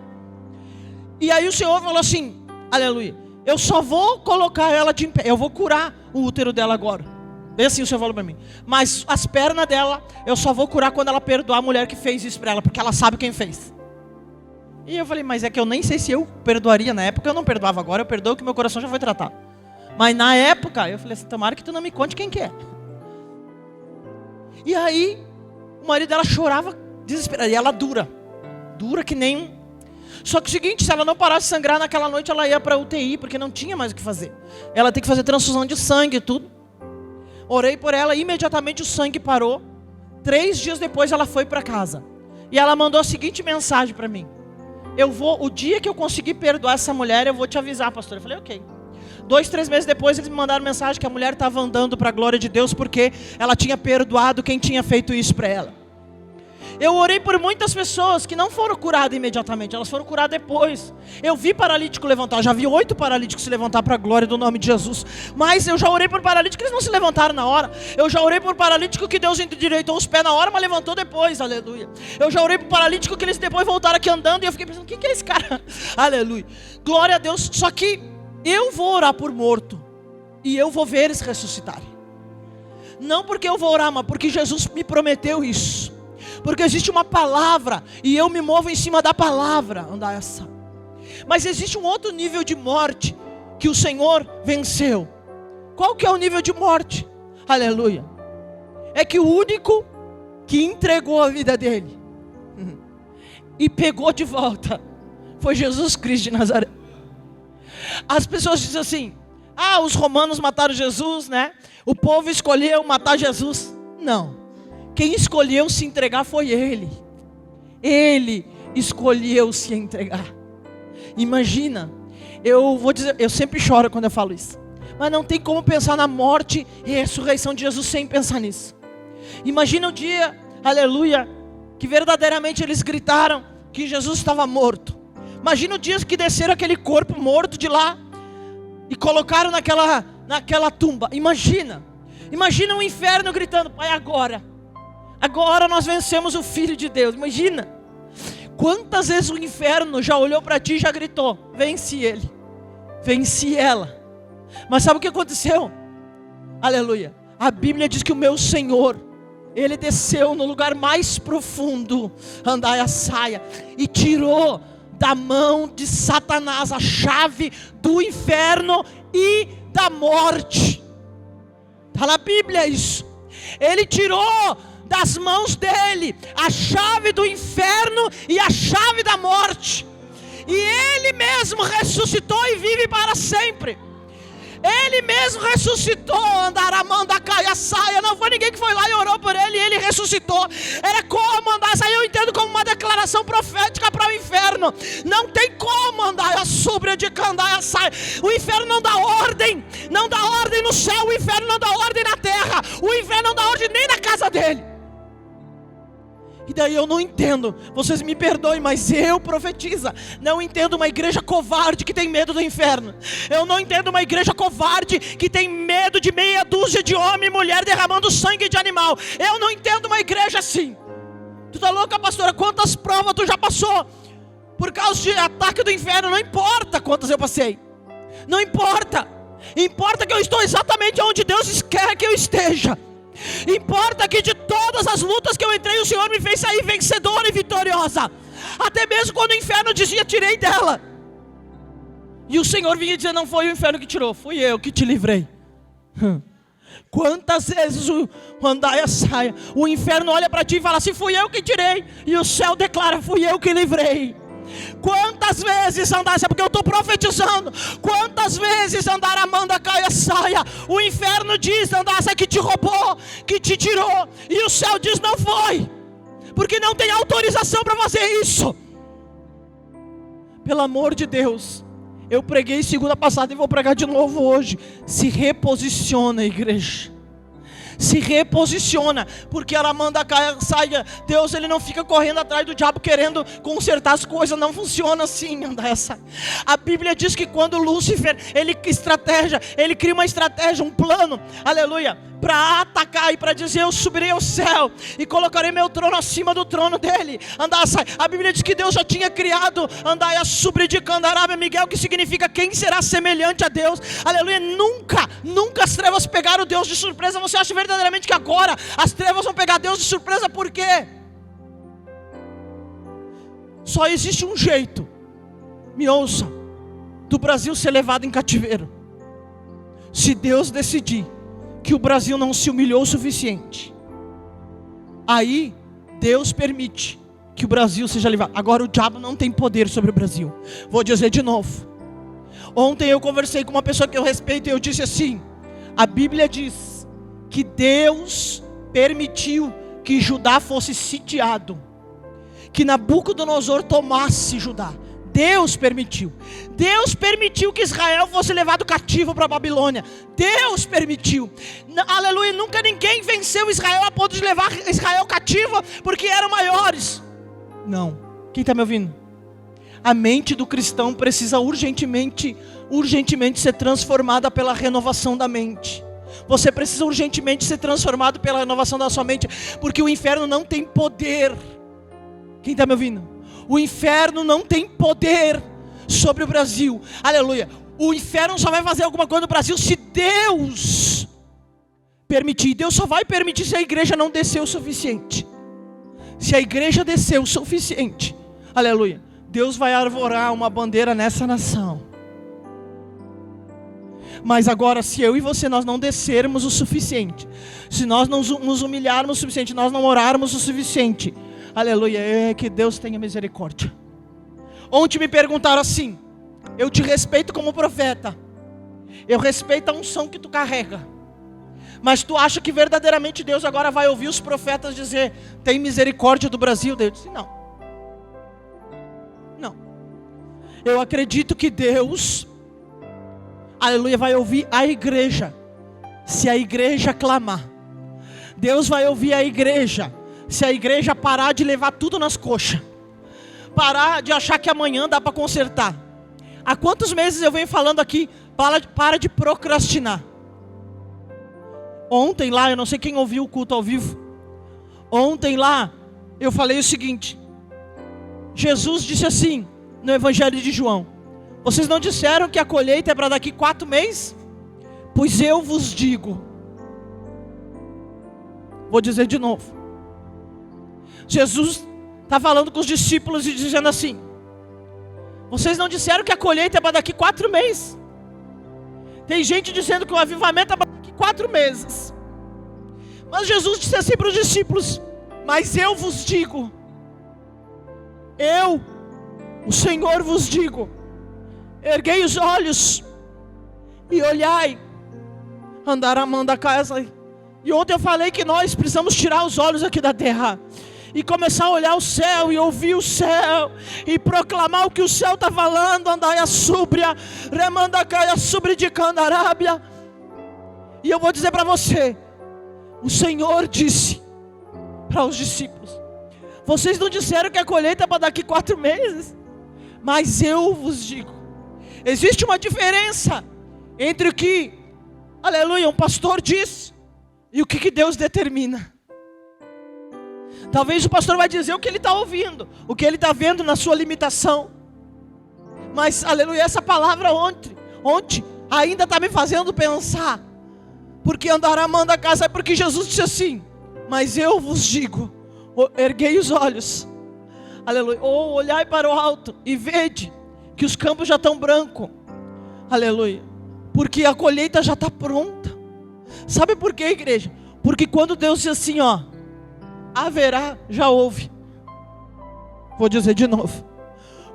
E aí o Senhor falou assim, aleluia, eu só vou colocar ela de pé. Eu vou curar o útero dela agora. Bem assim o Senhor falou para mim. Mas as pernas dela, eu só vou curar quando ela perdoar a mulher que fez isso para ela. Porque ela sabe quem fez. E eu falei, mas é que eu nem sei se eu perdoaria. Na época eu não perdoava, agora eu perdoo que meu coração já foi tratado. Mas na época eu falei assim, tomara que tu não me conte quem que é. E aí o marido dela chorava desesperado. E ela dura que nem um... Só que o seguinte, se ela não parasse de sangrar naquela noite, ela ia para UTI, porque não tinha mais o que fazer. Ela tem que fazer transfusão de sangue e tudo. Orei por ela, imediatamente o sangue parou. 3 dias depois ela foi para casa. E ela mandou a seguinte mensagem para mim: o dia que eu conseguir perdoar essa mulher, eu vou te avisar, pastor. Eu falei, ok. 2, 3 meses depois eles me mandaram mensagem que a mulher estava andando para a glória de Deus, porque ela tinha perdoado quem tinha feito isso para ela. Eu orei por muitas pessoas que não foram curadas imediatamente, elas foram curadas depois. Eu vi paralítico levantar, eu já vi 8 paralíticos se levantar para a glória do nome de Jesus. Mas eu já orei por paralíticos que eles não se levantaram na hora. Eu já orei por paralítico que Deus endireitou os pés na hora, mas levantou depois, aleluia. Eu já orei por paralítico que eles depois voltaram aqui andando, e eu fiquei pensando, quem que é esse cara? Aleluia, glória a Deus. Só que eu vou orar por morto, e eu vou ver eles ressuscitarem. Não porque eu vou orar, mas porque Jesus me prometeu isso. Porque existe uma palavra, e eu me movo em cima da palavra, andar essa. Mas existe um outro nível de morte que o Senhor venceu. Qual que é o nível de morte? Aleluia. É que o único que entregou a vida dele e pegou de volta foi Jesus Cristo de Nazaré. As pessoas dizem assim, os romanos mataram Jesus, né? O povo escolheu matar Jesus. Não. Quem escolheu se entregar foi Ele. Ele escolheu se entregar. Imagina, eu vou dizer, eu sempre choro quando eu falo isso, mas não tem como pensar na morte e ressurreição de Jesus sem pensar nisso. Imagina o dia, aleluia, que verdadeiramente eles gritaram que Jesus estava morto. Imagina o dia que desceram aquele corpo morto de lá e colocaram naquela tumba. Imagina o inferno gritando, Pai, agora nós vencemos o Filho de Deus. Imagina quantas vezes o inferno já olhou para ti e já gritou, venci ele, venci ela. Mas sabe o que aconteceu? Aleluia, a Bíblia diz que o meu Senhor, Ele desceu no lugar mais profundo, andai a saia, e tirou da mão de Satanás a chave do inferno e da morte. Está na Bíblia isso. Ele tirou das mãos dele a chave do inferno e a chave da morte. E Ele mesmo ressuscitou e vive para sempre. Ele mesmo ressuscitou, andaramanda, caia, saia. Não foi ninguém que foi lá e orou por ele, e ele ressuscitou. Era como andar, isso aí eu entendo como uma declaração profética para o inferno. Não tem como andar a súbria de candaia, saia. O inferno não dá ordem no céu, o inferno não dá ordem na terra, o inferno não dá ordem nem na casa dele. E daí eu não entendo, vocês me perdoem, mas eu profetizo, não entendo uma igreja covarde que tem medo do inferno. Eu não entendo uma igreja covarde que tem medo de meia dúzia de homem e mulher derramando sangue de animal. Eu não entendo uma igreja assim. Tu tá louca, pastora? Quantas provas tu já passou por causa de ataque do inferno? Não importa quantas eu passei, não importa. Importa que eu estou exatamente onde Deus quer que eu esteja. Importa que de todas as lutas que eu entrei, o Senhor me fez sair vencedora e vitoriosa. Até mesmo quando o inferno dizia, tirei dela, e o Senhor vinha dizer, não foi o inferno que tirou, fui eu que te livrei. Quantas vezes o andaia saia, o inferno olha para ti e fala assim, fui eu que tirei, e o céu declara, fui eu que livrei. Quantas vezes andar, é porque eu estou profetizando. Quantas vezes andar amanda caia saia, o inferno diz, andar que te roubou, que te tirou, e o céu diz não foi, porque não tem autorização para fazer isso. Pelo amor de Deus, eu preguei segunda passada e vou pregar de novo hoje. Se reposiciona, igreja. Se reposiciona, porque ela manda cair, saia. Deus, Ele não fica correndo atrás do diabo querendo consertar as coisas, não funciona assim, anda essa. A Bíblia diz que quando Lúcifer, ele cria uma estratégia, um plano, aleluia, para atacar e para dizer, eu subirei ao céu e colocarei meu trono acima do trono dele. A Bíblia diz que Deus já tinha criado Andaia sobre de Candarabia Miguel, que significa quem será semelhante a Deus. Aleluia, nunca as trevas pegaram Deus de surpresa. Você acha verdadeiramente que agora as trevas vão pegar Deus de surpresa? Por quê? Só existe um jeito, me ouça, do Brasil ser levado em cativeiro: se Deus decidir que o Brasil não se humilhou o suficiente, aí Deus permite que o Brasil seja levado. Agora o diabo não tem poder sobre o Brasil. Vou dizer de novo. Ontem eu conversei com uma pessoa que eu respeito e eu disse assim: a Bíblia diz que Deus permitiu que Judá fosse sitiado, que Nabucodonosor tomasse Judá. Deus permitiu. Deus permitiu que Israel fosse levado cativo para a Babilônia. Deus permitiu. Aleluia. Nunca ninguém venceu Israel a ponto de levar Israel cativo porque eram maiores. Não. Quem está me ouvindo? A mente do cristão precisa urgentemente ser transformada pela renovação da mente. Você precisa urgentemente ser transformado pela renovação da sua mente, porque o inferno não tem poder. Quem está me ouvindo? O inferno não tem poder sobre o Brasil. Aleluia. O inferno só vai fazer alguma coisa no Brasil se Deus permitir. Deus só vai permitir se a igreja não descer o suficiente. Se a igreja descer o suficiente, aleluia, Deus vai arvorar uma bandeira nessa nação. Mas agora, se eu e você nós não descermos o suficiente, se nós não nos humilharmos o suficiente, nós não orarmos o suficiente, aleluia, que Deus tenha misericórdia. Ontem me perguntaram assim: eu te respeito como profeta, eu respeito a unção que tu carrega, mas tu acha que verdadeiramente Deus agora vai ouvir os profetas dizer: tem misericórdia do Brasil? Eu disse: não. Eu acredito que Deus, aleluia, vai ouvir a igreja, se a igreja clamar. Deus vai ouvir a igreja, se a igreja parar de levar tudo nas coxas, parar de achar que amanhã dá para consertar. Há quantos meses eu venho falando aqui: para de procrastinar. Ontem lá, eu não sei quem ouviu o culto ao vivo, ontem lá, eu falei o seguinte: Jesus disse assim, no Evangelho de João: vocês não disseram que a colheita é para daqui 4 meses? Pois eu vos digo. Vou dizer de novo. Jesus está falando com os discípulos e dizendo assim: vocês não disseram que a colheita é para daqui 4 meses? Tem gente dizendo que o avivamento é para daqui 4 meses. Mas Jesus disse assim para os discípulos: mas eu vos digo, eu, o Senhor vos digo, erguei os olhos e olhai, andará manda casa. E ontem eu falei que nós precisamos tirar os olhos aqui da terra e começar a olhar o céu e ouvir o céu e proclamar o que o céu está falando. Andai a súbria, remanda caia súbria de candarábia. E eu vou dizer para você: o Senhor disse para os discípulos: vocês não disseram que a colheita é para daqui 4 meses? Mas eu vos digo. Existe uma diferença entre o que, aleluia, um pastor diz e o que Deus determina. Talvez o pastor vai dizer o que ele está ouvindo, o que ele está vendo na sua limitação. Mas, aleluia, essa palavra ontem ainda está me fazendo pensar. Porque andará manda casa, é porque Jesus disse assim: mas eu vos digo, erguei os olhos, aleluia, ou olhai para o alto e vede que os campos já estão brancos, aleluia, porque a colheita já está pronta. Sabe por quê, igreja? Porque quando Deus diz assim, ó, haverá, já houve. Vou dizer de novo.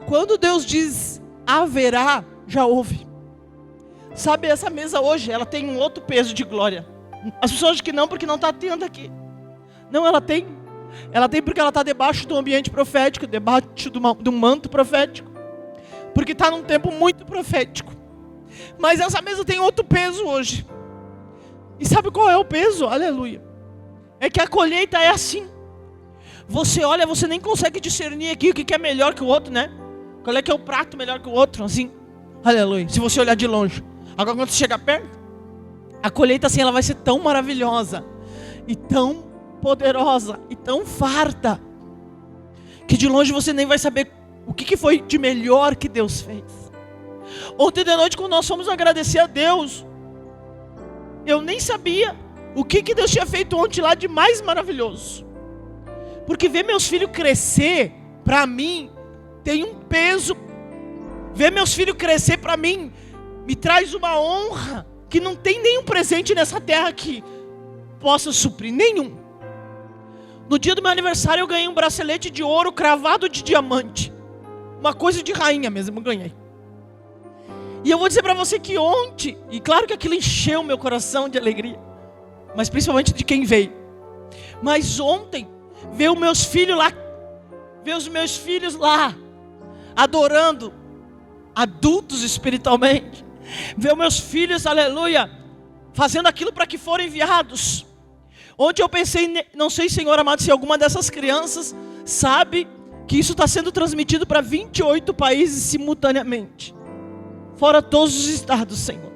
Quando Deus diz haverá, já houve. Sabe, essa mesa hoje, ela tem um outro peso de glória. As pessoas acham que não, porque não está tendo aqui. Não, ela tem. Ela tem porque ela está debaixo do ambiente profético, debaixo do manto profético. Porque está num tempo muito profético. Mas essa mesa tem outro peso hoje. E sabe qual é o peso? Aleluia. É que a colheita é assim. Você olha, você nem consegue discernir aqui o que é melhor que o outro, né? Qual é que é o prato melhor que o outro, assim. Aleluia. Se você olhar de longe. Agora quando você chegar perto, a colheita assim, ela vai ser tão maravilhosa, e tão poderosa, e tão farta, que de longe você nem vai saber o que foi de melhor que Deus fez. Ontem de noite, quando nós fomos agradecer a Deus, eu nem sabia o que Deus tinha feito ontem lá de mais maravilhoso. Porque ver meus filhos crescer, para mim, tem um peso. Ver meus filhos crescer para mim me traz uma honra que não tem nenhum presente nessa terra que possa suprir, nenhum. No dia do meu aniversário eu ganhei um bracelete de ouro cravado de diamante. Uma coisa de rainha mesmo, eu ganhei. E eu vou dizer para você que ontem, e claro que aquilo encheu meu coração de alegria, mas principalmente de quem veio. Mas ontem, ver os meus filhos lá, adorando, adultos espiritualmente, ver os meus filhos, aleluia, fazendo aquilo para que foram enviados. Ontem eu pensei, não sei, Senhor amado, se alguma dessas crianças sabe que isso está sendo transmitido para 28 países simultaneamente, fora todos os estados, Senhor.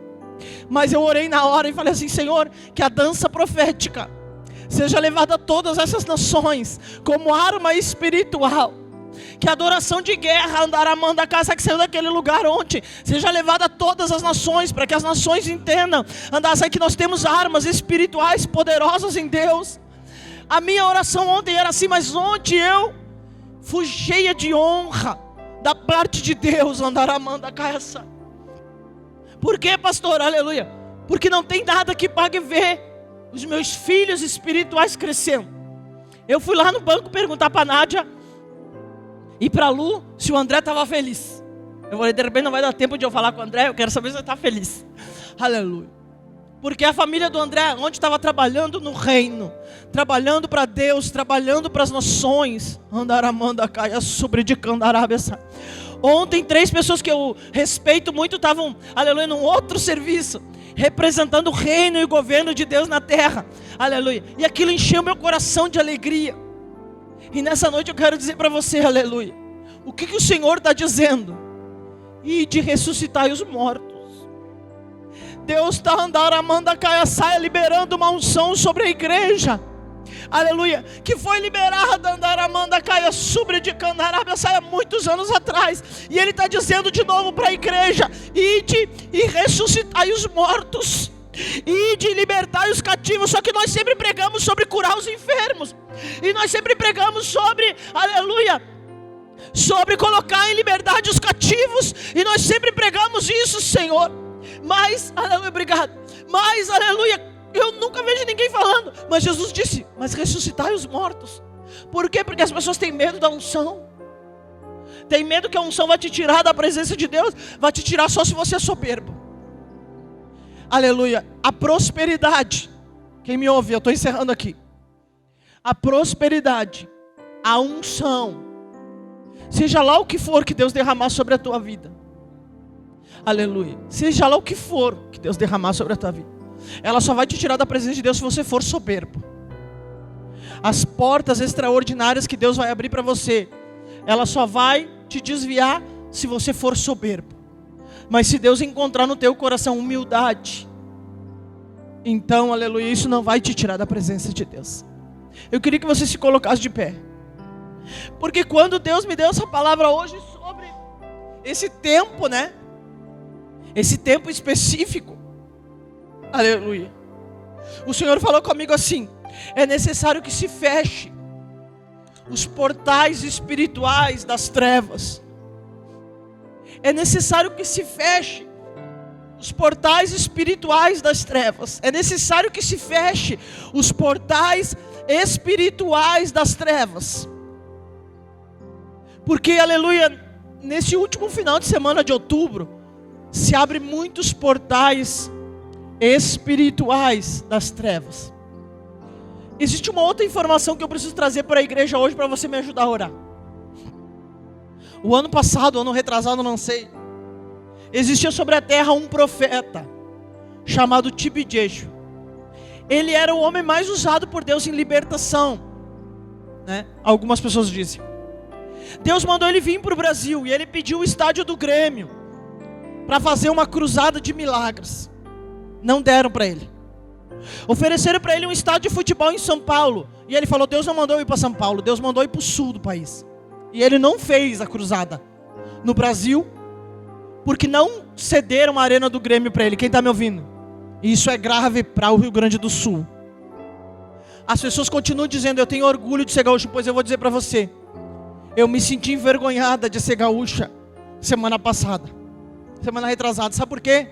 Mas eu orei na hora e falei assim: Senhor, que a dança profética seja levada a todas essas nações como arma espiritual. Que a adoração de guerra, Andaramanda, a casa que saiu daquele lugar ontem, seja levada a todas as nações, para que as nações entendam, que nós temos armas espirituais poderosas em Deus. A minha oração ontem era assim, mas ontem eu fui cheia de honra da parte de Deus, Andaramanda, casa. Por quê, pastor? Aleluia. Porque não tem nada que pague ver os meus filhos espirituais crescendo. Eu fui lá no banco perguntar para a Nádia e para a Lu se o André estava feliz. Eu falei, de repente não vai dar tempo de eu falar com o André, eu quero saber se ele está feliz. Aleluia. Porque a família do André, onde estava trabalhando no reino, trabalhando para Deus, trabalhando para as nações, Andaramanda caia sobre de Candarábia. Ontem 3 pessoas que eu respeito muito estavam, aleluia, num outro serviço, representando o reino e o governo de Deus na terra, aleluia. E aquilo encheu meu coração de alegria. E nessa noite eu quero dizer para você, aleluia, o que o Senhor está dizendo? E de ressuscitar os mortos. Deus está Andaramanda caia saia liberando uma unção sobre a igreja, aleluia, que foi liberada Andaramanda caia sobre de Candarábia saia muitos anos atrás. E Ele está dizendo de novo para a igreja: ide e ressuscitai os mortos, ide e libertai os cativos. Só que nós sempre pregamos sobre curar os enfermos, e nós sempre pregamos sobre, aleluia, sobre colocar em liberdade os cativos, e nós sempre pregamos isso, Senhor. Mas, aleluia, obrigado. Mas, aleluia, eu nunca vejo ninguém falando. Mas Jesus disse: mas ressuscitai os mortos. Por quê? Porque as pessoas têm medo da unção. Tem medo que a unção vai te tirar da presença de Deus. Vai te tirar só se você é soberbo. Aleluia. A prosperidade, quem me ouve, eu estou encerrando aqui. A prosperidade, a unção, seja lá o que for que Deus derramar sobre a tua vida, aleluia, seja lá o que for que Deus derramar sobre a tua vida, ela só vai te tirar da presença de Deus se você for soberbo. As portas extraordinárias que Deus vai abrir para você, ela só vai te desviar se você for soberbo. Mas se Deus encontrar no teu coração humildade, então, aleluia, isso não vai te tirar da presença de Deus. Eu queria que você se colocasse de pé, porque quando Deus me deu essa palavra hoje sobre esse tempo, né? Esse tempo específico, aleluia, o Senhor falou comigo assim: é necessário que se feche os portais espirituais das trevas. É necessário que se feche os portais espirituais das trevas. É necessário que se feche os portais espirituais das trevas. Porque, aleluia, nesse último final de semana de outubro, se abre muitos portais espirituais das trevas. Existe uma outra informação que eu preciso trazer para a igreja hoje, para você me ajudar a orar. O ano passado, ano retrasado, não sei, existia sobre a terra um profeta chamado Tibijejo. Ele era o homem mais usado por Deus em libertação, né? Algumas pessoas dizem. Deus mandou ele vir para o Brasil e ele pediu o estádio do Grêmio para fazer uma cruzada de milagres. Não deram para ele. Ofereceram para ele um estádio de futebol em São Paulo, e ele falou: Deus não mandou eu ir para São Paulo, Deus mandou eu ir para o sul do país. E ele não fez a cruzada no Brasil, porque não cederam a arena do Grêmio para ele. Quem está me ouvindo? Isso é grave para o Rio Grande do Sul. As pessoas continuam dizendo: eu tenho orgulho de ser gaúcho. Pois eu vou dizer para você, Eu me senti envergonhada de ser gaúcha semana passada. Semana retrasada. Sabe por quê?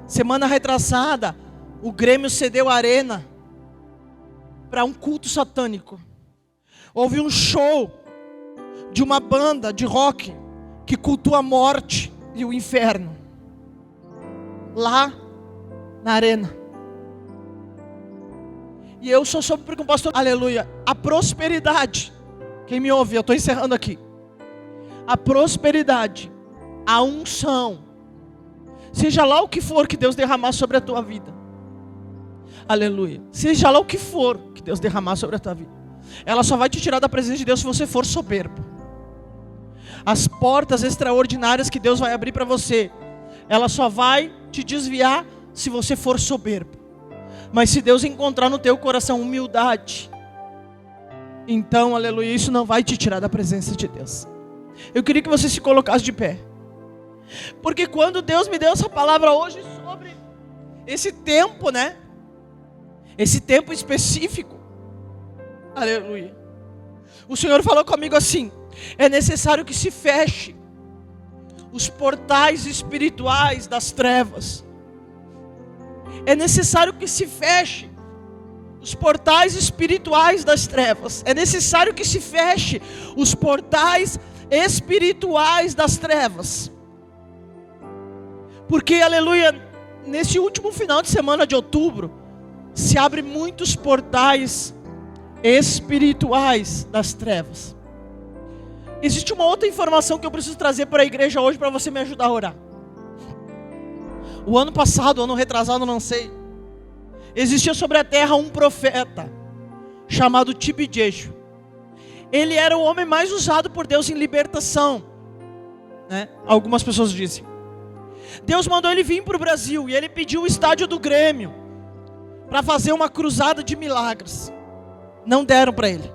Semana retrasada, o Grêmio cedeu a arena para um culto satânico. Houve um show de uma banda de rock que cultua a morte e o inferno. Lá na arena. E eu só soube porque o pastor, aleluia, a prosperidade, quem me ouve, eu estou encerrando aqui. A prosperidade, a unção, seja lá o que for que Deus derramar sobre a tua vida. Aleluia. Seja lá o que for que Deus derramar sobre a tua vida. Ela só vai te tirar da presença de Deus se você for soberbo. As portas extraordinárias que Deus vai abrir para você, ela só vai te desviar se você for soberbo. Mas se Deus encontrar no teu coração humildade, então, aleluia, isso não vai te tirar da presença de Deus. Eu queria que você se colocasse de pé. Porque quando Deus me deu essa palavra hoje sobre esse tempo, né? Esse tempo específico. Aleluia. O Senhor falou comigo assim: é necessário que se feche os portais espirituais das trevas. É necessário que se feche os portais espirituais das trevas. É necessário que se feche os portais espirituais das trevas. Porque, aleluia, nesse último final de semana de outubro, se abre muitos portais espirituais das trevas. Existe uma outra informação que eu preciso trazer para a igreja hoje para você me ajudar a orar. O ano passado, ano retrasado, não sei, existia sobre a terra um profeta chamado TB Joshua. Ele era o homem mais usado por Deus em libertação, né? Algumas pessoas dizem. Deus mandou ele vir para o Brasil e ele pediu o estádio do Grêmio para fazer uma cruzada de milagres. Não deram para ele.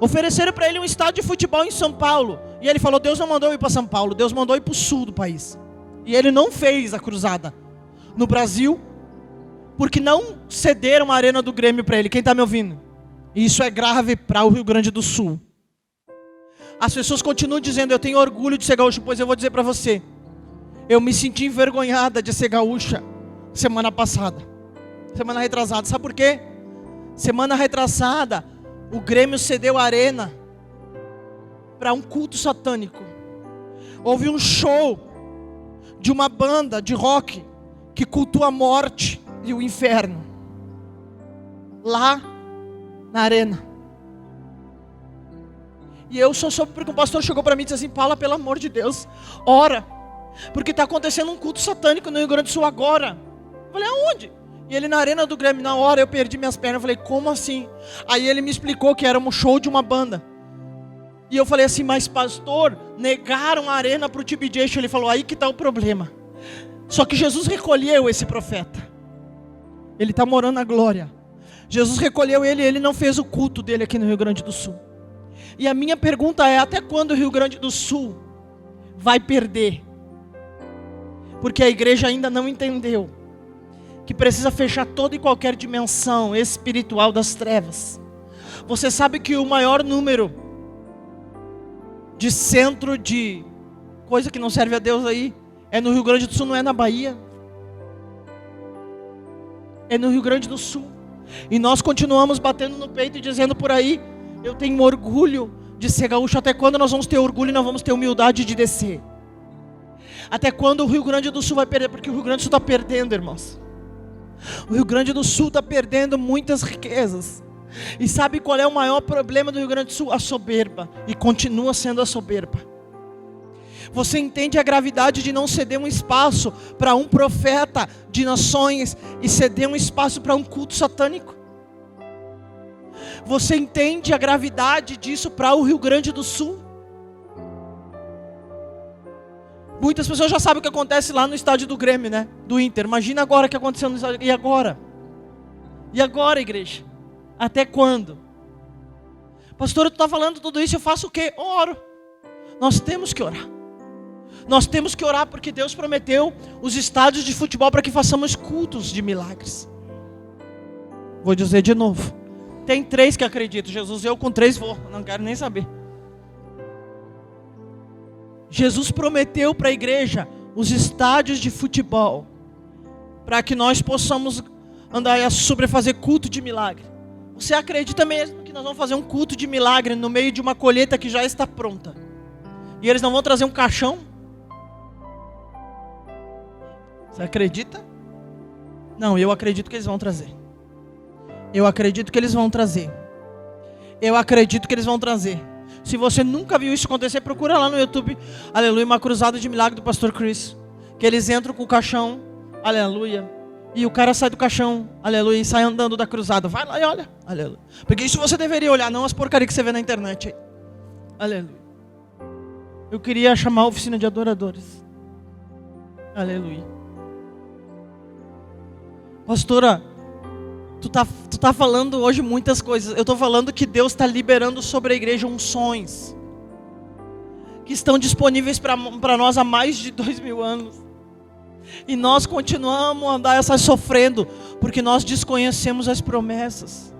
Ofereceram para ele um estádio de futebol em São Paulo e ele falou: Deus não mandou eu ir para São Paulo, Deus mandou eu ir para o sul do país. E ele não fez a cruzada no Brasil, porque não cederam a arena do Grêmio para ele. Quem está me ouvindo? Isso é grave para o Rio Grande do Sul. As pessoas continuam dizendo: eu tenho orgulho de ser gaúcho. Pois eu vou dizer para você, eu me senti envergonhada de ser gaúcha semana passada. Semana retrasada. Sabe por quê? Semana retrasada, o Grêmio cedeu a arena para um culto satânico. Houve um show de uma banda de rock que cultua a morte e o inferno. Lá na arena. E eu só soube porque o pastor chegou para mim e disse assim: Paula, pelo amor de Deus, ora, porque está acontecendo um culto satânico no Rio Grande do Sul agora. Eu falei: aonde? E ele na arena do Grêmio. Na hora eu perdi minhas pernas. Eu falei: como assim? Aí ele me explicou que era um show de uma banda. E eu falei assim: mas pastor, negaram a arena para o TB Joshua. Ele falou: aí que está o problema. Só que Jesus recolheu esse profeta. Ele está morando na glória. Jesus recolheu ele e ele não fez o culto dele aqui no Rio Grande do Sul. E a minha pergunta é: até quando o Rio Grande do Sul vai perder? Porque a igreja ainda não entendeu que precisa fechar toda e qualquer dimensão espiritual das trevas. Você sabe que o maior número de centro de coisa que não serve a Deus aí é no Rio Grande do Sul, não é na Bahia. É no Rio Grande do Sul. E nós continuamos batendo no peito e dizendo por aí: eu tenho orgulho de ser gaúcho. Até quando nós vamos ter orgulho e nós vamos ter humildade de descer? Até quando o Rio Grande do Sul vai perder? Porque o Rio Grande do Sul está perdendo, irmãos. O Rio Grande do Sul está perdendo muitas riquezas. E sabe qual é o maior problema do Rio Grande do Sul? A soberba. E continua sendo a soberba. Você entende a gravidade de não ceder um espaço para um profeta de nações e ceder um espaço para um culto satânico? Você entende a gravidade disso para o Rio Grande do Sul? Muitas pessoas já sabem o que acontece lá no estádio do Grêmio, né? Do Inter. Imagina agora o que aconteceu no estádio. E agora? E agora, igreja? Até quando? Pastor, tu está falando tudo isso, eu faço o quê? Oro. Nós temos que orar. Nós temos que orar porque Deus prometeu os estádios de futebol para que façamos cultos de milagres. Vou dizer de novo. Tem 3 que acreditam. Jesus, eu com 3 vou. Não quero nem saber. Jesus prometeu para a igreja os estádios de futebol, para que nós possamos andar sobre fazer culto de milagre. Você acredita mesmo que nós vamos fazer um culto de milagre no meio de uma colheita que já está pronta? E eles não vão trazer um caixão? Você acredita? Não, eu acredito que eles vão trazer. Eu acredito que eles vão trazer. Eu acredito que eles vão trazer. Se você nunca viu isso acontecer, procura lá no YouTube. Aleluia, uma cruzada de milagre do pastor Chris. Que eles entram com o caixão. Aleluia. E o cara sai do caixão. Aleluia. E sai andando da cruzada. Vai lá e olha. Aleluia. Porque isso você deveria olhar, não as porcarias que você vê na internet aí. Aleluia. Eu queria chamar a oficina de adoradores. Aleluia. Pastora, tu tá falando hoje muitas coisas. Eu estou falando que Deus está liberando sobre a igreja unções que estão disponíveis para nós há mais de 2000 anos. E nós continuamos a andar sofrendo, porque nós desconhecemos as promessas.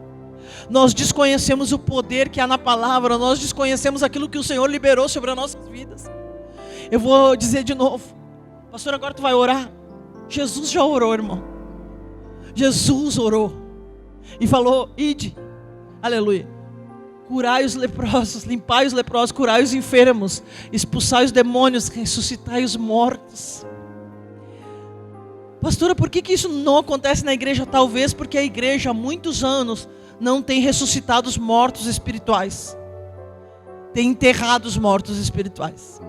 Nós desconhecemos o poder que há na palavra. Nós desconhecemos aquilo que o Senhor liberou sobre as nossas vidas. Eu vou dizer de novo. Pastor, agora tu vai orar. Jesus já orou, irmão. Jesus orou e falou: ide, aleluia, curai os leprosos, limpai os leprosos, curai os enfermos, expulsai os demônios, ressuscitai os mortos. Pastora, por que isso não acontece na igreja? Talvez porque a igreja há muitos anos não tem ressuscitado os mortos espirituais, tem enterrado os mortos espirituais.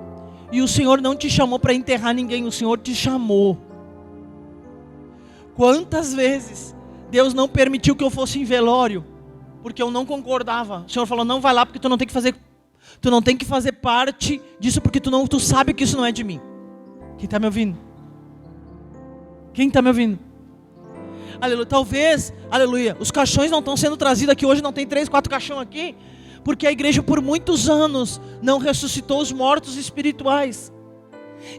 E o Senhor não te chamou para enterrar ninguém, o Senhor te chamou. Quantas vezes Deus não permitiu que eu fosse em velório, porque eu não concordava. O Senhor falou: não vai lá porque tu não tem que fazer parte disso, porque tu sabe que isso não é de mim. Quem está me ouvindo? Quem está me ouvindo? Aleluia. Talvez, aleluia, os caixões não estão sendo trazidos aqui hoje, não tem 3, 4 caixões aqui, porque a igreja por muitos anos não ressuscitou os mortos espirituais.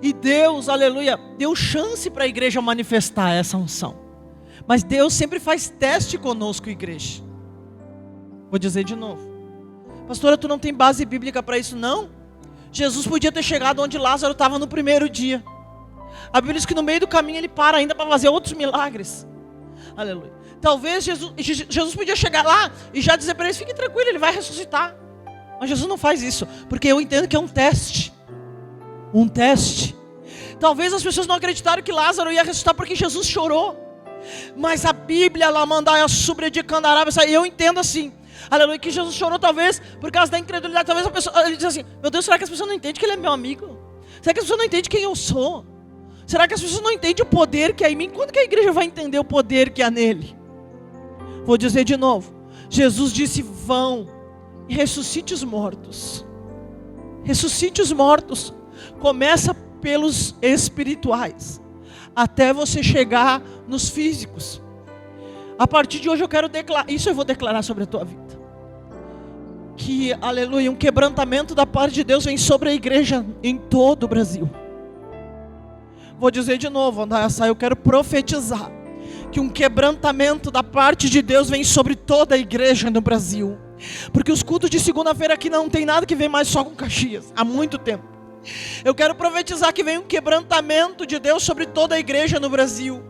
E Deus, aleluia, deu chance para a igreja manifestar essa unção. Mas Deus sempre faz teste conosco, igreja. Vou dizer de novo. Pastora, tu não tem base bíblica para isso, não? Jesus podia ter chegado onde Lázaro estava no primeiro dia. A Bíblia diz que no meio do caminho ele para ainda para fazer outros milagres. Aleluia. Talvez Jesus podia chegar lá e já dizer para eles: fiquem tranquilos, ele vai ressuscitar. Mas Jesus não faz isso, porque eu entendo que é um teste. Um teste. Talvez as pessoas não acreditaram que Lázaro ia ressuscitar porque Jesus chorou. Mas a Bíblia lá manda sobre de Candaraba, eu entendo assim, aleluia, que Jesus chorou talvez por causa da incredulidade. Talvez a pessoa, ele diz assim: meu Deus, será que as pessoas não entendem que ele é meu amigo? Será que as pessoas não entendem quem eu sou? Será que as pessoas não entendem o poder que há em mim? Quando que a igreja vai entender o poder que há nele? Vou dizer de novo. Jesus disse: vão e ressuscite os mortos. Ressuscite os mortos. Começa pelos espirituais, até você chegar nos físicos. A partir de hoje eu quero declarar, isso eu vou declarar sobre a tua vida, que, aleluia, um quebrantamento da parte de Deus vem sobre a igreja em todo o Brasil. Vou dizer de novo, Andaiaçá, eu quero profetizar que um quebrantamento da parte de Deus vem sobre toda a igreja no Brasil. Porque os cultos de segunda-feira aqui não tem nada que vem mais só com Caxias, há muito tempo. Eu quero profetizar que vem um quebrantamento de Deus sobre toda a igreja no Brasil.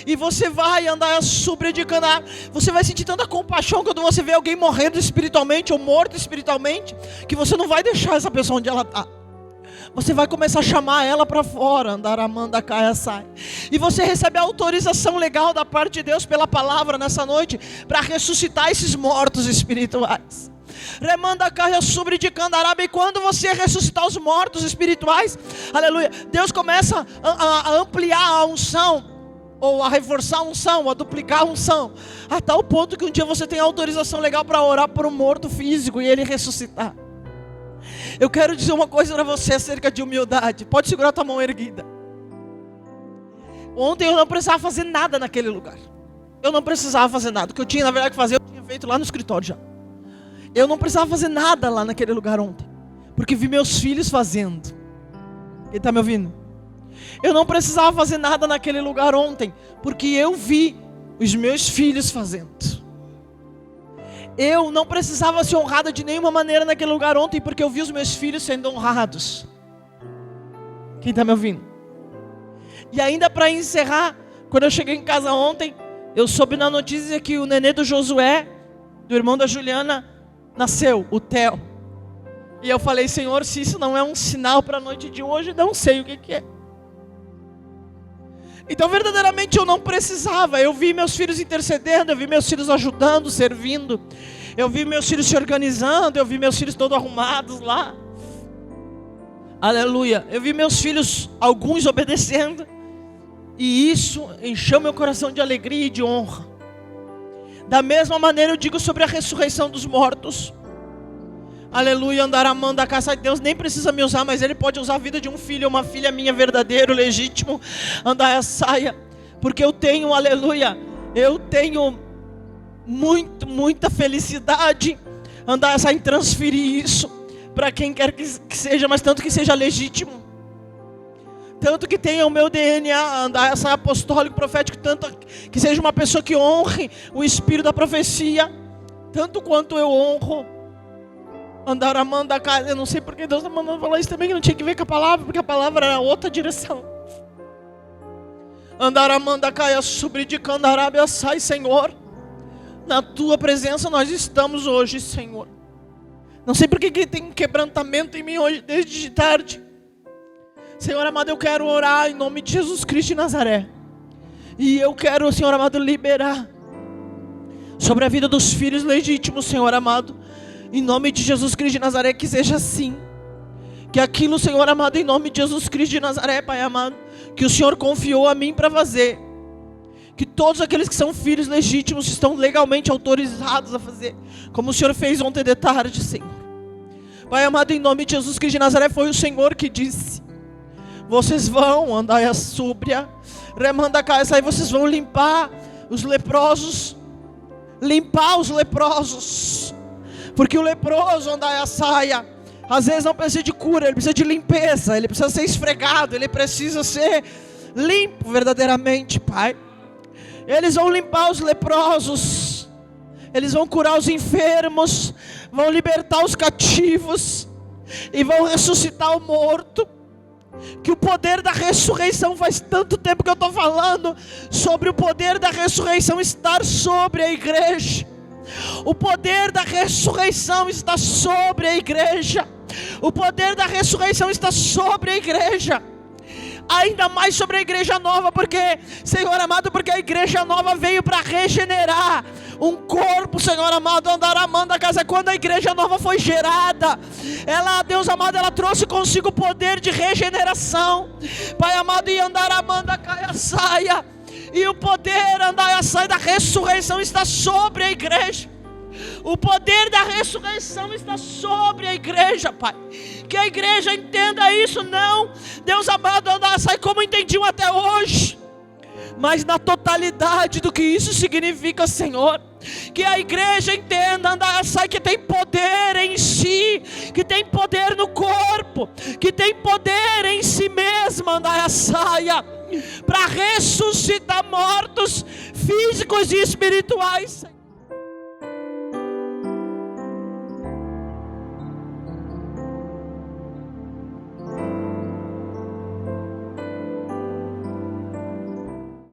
E você vai andar sobre de Caná. Você vai sentir tanta compaixão quando você vê alguém morrendo espiritualmente ou morto espiritualmente, que você não vai deixar essa pessoa onde ela está. Você vai começar a chamar ela para fora, andar amanda caia sai. E você recebe a autorização legal da parte de Deus pela palavra nessa noite para ressuscitar esses mortos espirituais. Remanda caia sobre de Candaraba. E quando você ressuscitar os mortos espirituais, aleluia, Deus começa a ampliar a unção, ou a reforçar a unção, ou a duplicar a unção, a tal ponto que um dia você tem autorização legal para orar por um morto físico e ele ressuscitar. Eu quero dizer uma coisa para você acerca de humildade. Pode segurar a tua mão erguida. Ontem eu não precisava fazer nada naquele lugar. Eu não precisava fazer nada. O que eu tinha na verdade que fazer, eu tinha feito lá no escritório já. Eu não precisava fazer nada lá naquele lugar ontem, porque vi meus filhos fazendo. Quem está me ouvindo? Eu não precisava fazer nada naquele lugar ontem, porque eu vi os meus filhos fazendo. Eu não precisava ser honrada de nenhuma maneira naquele lugar ontem, porque eu vi os meus filhos sendo honrados. Quem está me ouvindo? E ainda para encerrar, quando eu cheguei em casa ontem, eu soube na notícia que o nenê do Josué, do irmão da Juliana, nasceu, o Theo. E eu falei, Senhor, se isso não é um sinal para a noite de hoje, não sei o que é. Então verdadeiramente eu não precisava. Eu vi meus filhos intercedendo, eu vi meus filhos ajudando, servindo. Eu vi meus filhos se organizando, eu vi meus filhos todos arrumados lá. Aleluia. Eu vi meus filhos, alguns obedecendo. E isso encheu meu coração de alegria e de honra. Da mesma maneira eu digo sobre a ressurreição dos mortos. Aleluia, andar amando a casa de Deus. Nem precisa me usar, mas Ele pode usar a vida de um filho ou uma filha minha, verdadeiro, legítimo. Andar a saia. Porque eu tenho, aleluia, eu tenho muita felicidade. Andar a saia em transferir isso para quem quer que seja, mas tanto que seja legítimo. Tanto que tenha o meu DNA, andar essa apostólico, profético, tanto que seja uma pessoa que honre o espírito da profecia, tanto quanto eu honro andar amando a casa. Eu não sei porque Deus está mandando falar isso também, que não tinha que ver com a palavra, porque a palavra era outra direção. Andar amando a caia sobre de Candarábia, sai, Senhor. Na tua presença nós estamos hoje, Senhor. Não sei porque que tem um quebrantamento em mim hoje, desde de tarde. Senhor amado, eu quero orar em nome de Jesus Cristo de Nazaré. E eu quero, Senhor amado, liberar sobre a vida dos filhos legítimos, Senhor amado. Em nome de Jesus Cristo de Nazaré, que seja assim. Que aquilo, Senhor amado, em nome de Jesus Cristo de Nazaré, Pai amado, que o Senhor confiou a mim para fazer. Que todos aqueles que são filhos legítimos estão legalmente autorizados a fazer. Como o Senhor fez ontem de tarde, Senhor. Pai amado, em nome de Jesus Cristo de Nazaré, foi o Senhor que disse: vocês vão andar a súbria, remanda a casa, aí vocês vão limpar os leprosos. Limpar os leprosos. Porque o leproso andar a saia, às vezes não precisa de cura, ele precisa de limpeza, ele precisa ser esfregado, ele precisa ser limpo verdadeiramente, Pai. Eles vão limpar os leprosos, eles vão curar os enfermos, vão libertar os cativos e vão ressuscitar o morto. Que o poder da ressurreição, faz tanto tempo que eu estou falando sobre o poder da ressurreição estar sobre a igreja. O poder da ressurreição está sobre a igreja. O poder da ressurreição está sobre a igreja. Ainda mais sobre a igreja nova, porque, Senhor amado, porque a igreja nova veio para regenerar um corpo, Senhor amado, andar amando a casa. Quando a igreja nova foi gerada, ela, Deus amado, ela trouxe consigo o poder de regeneração, Pai amado, e andar amando a caia saia, e o poder andar a saia da ressurreição está sobre a igreja. O poder da ressurreição está sobre a igreja, Pai. Que a igreja entenda isso, não, Deus amado, andar sai como entendiam até hoje, mas na totalidade do que isso significa, Senhor. Que a igreja entenda, andar sai, que tem poder em si, que tem poder no corpo, que tem poder em si mesma, andar a saia, para ressuscitar mortos físicos e espirituais.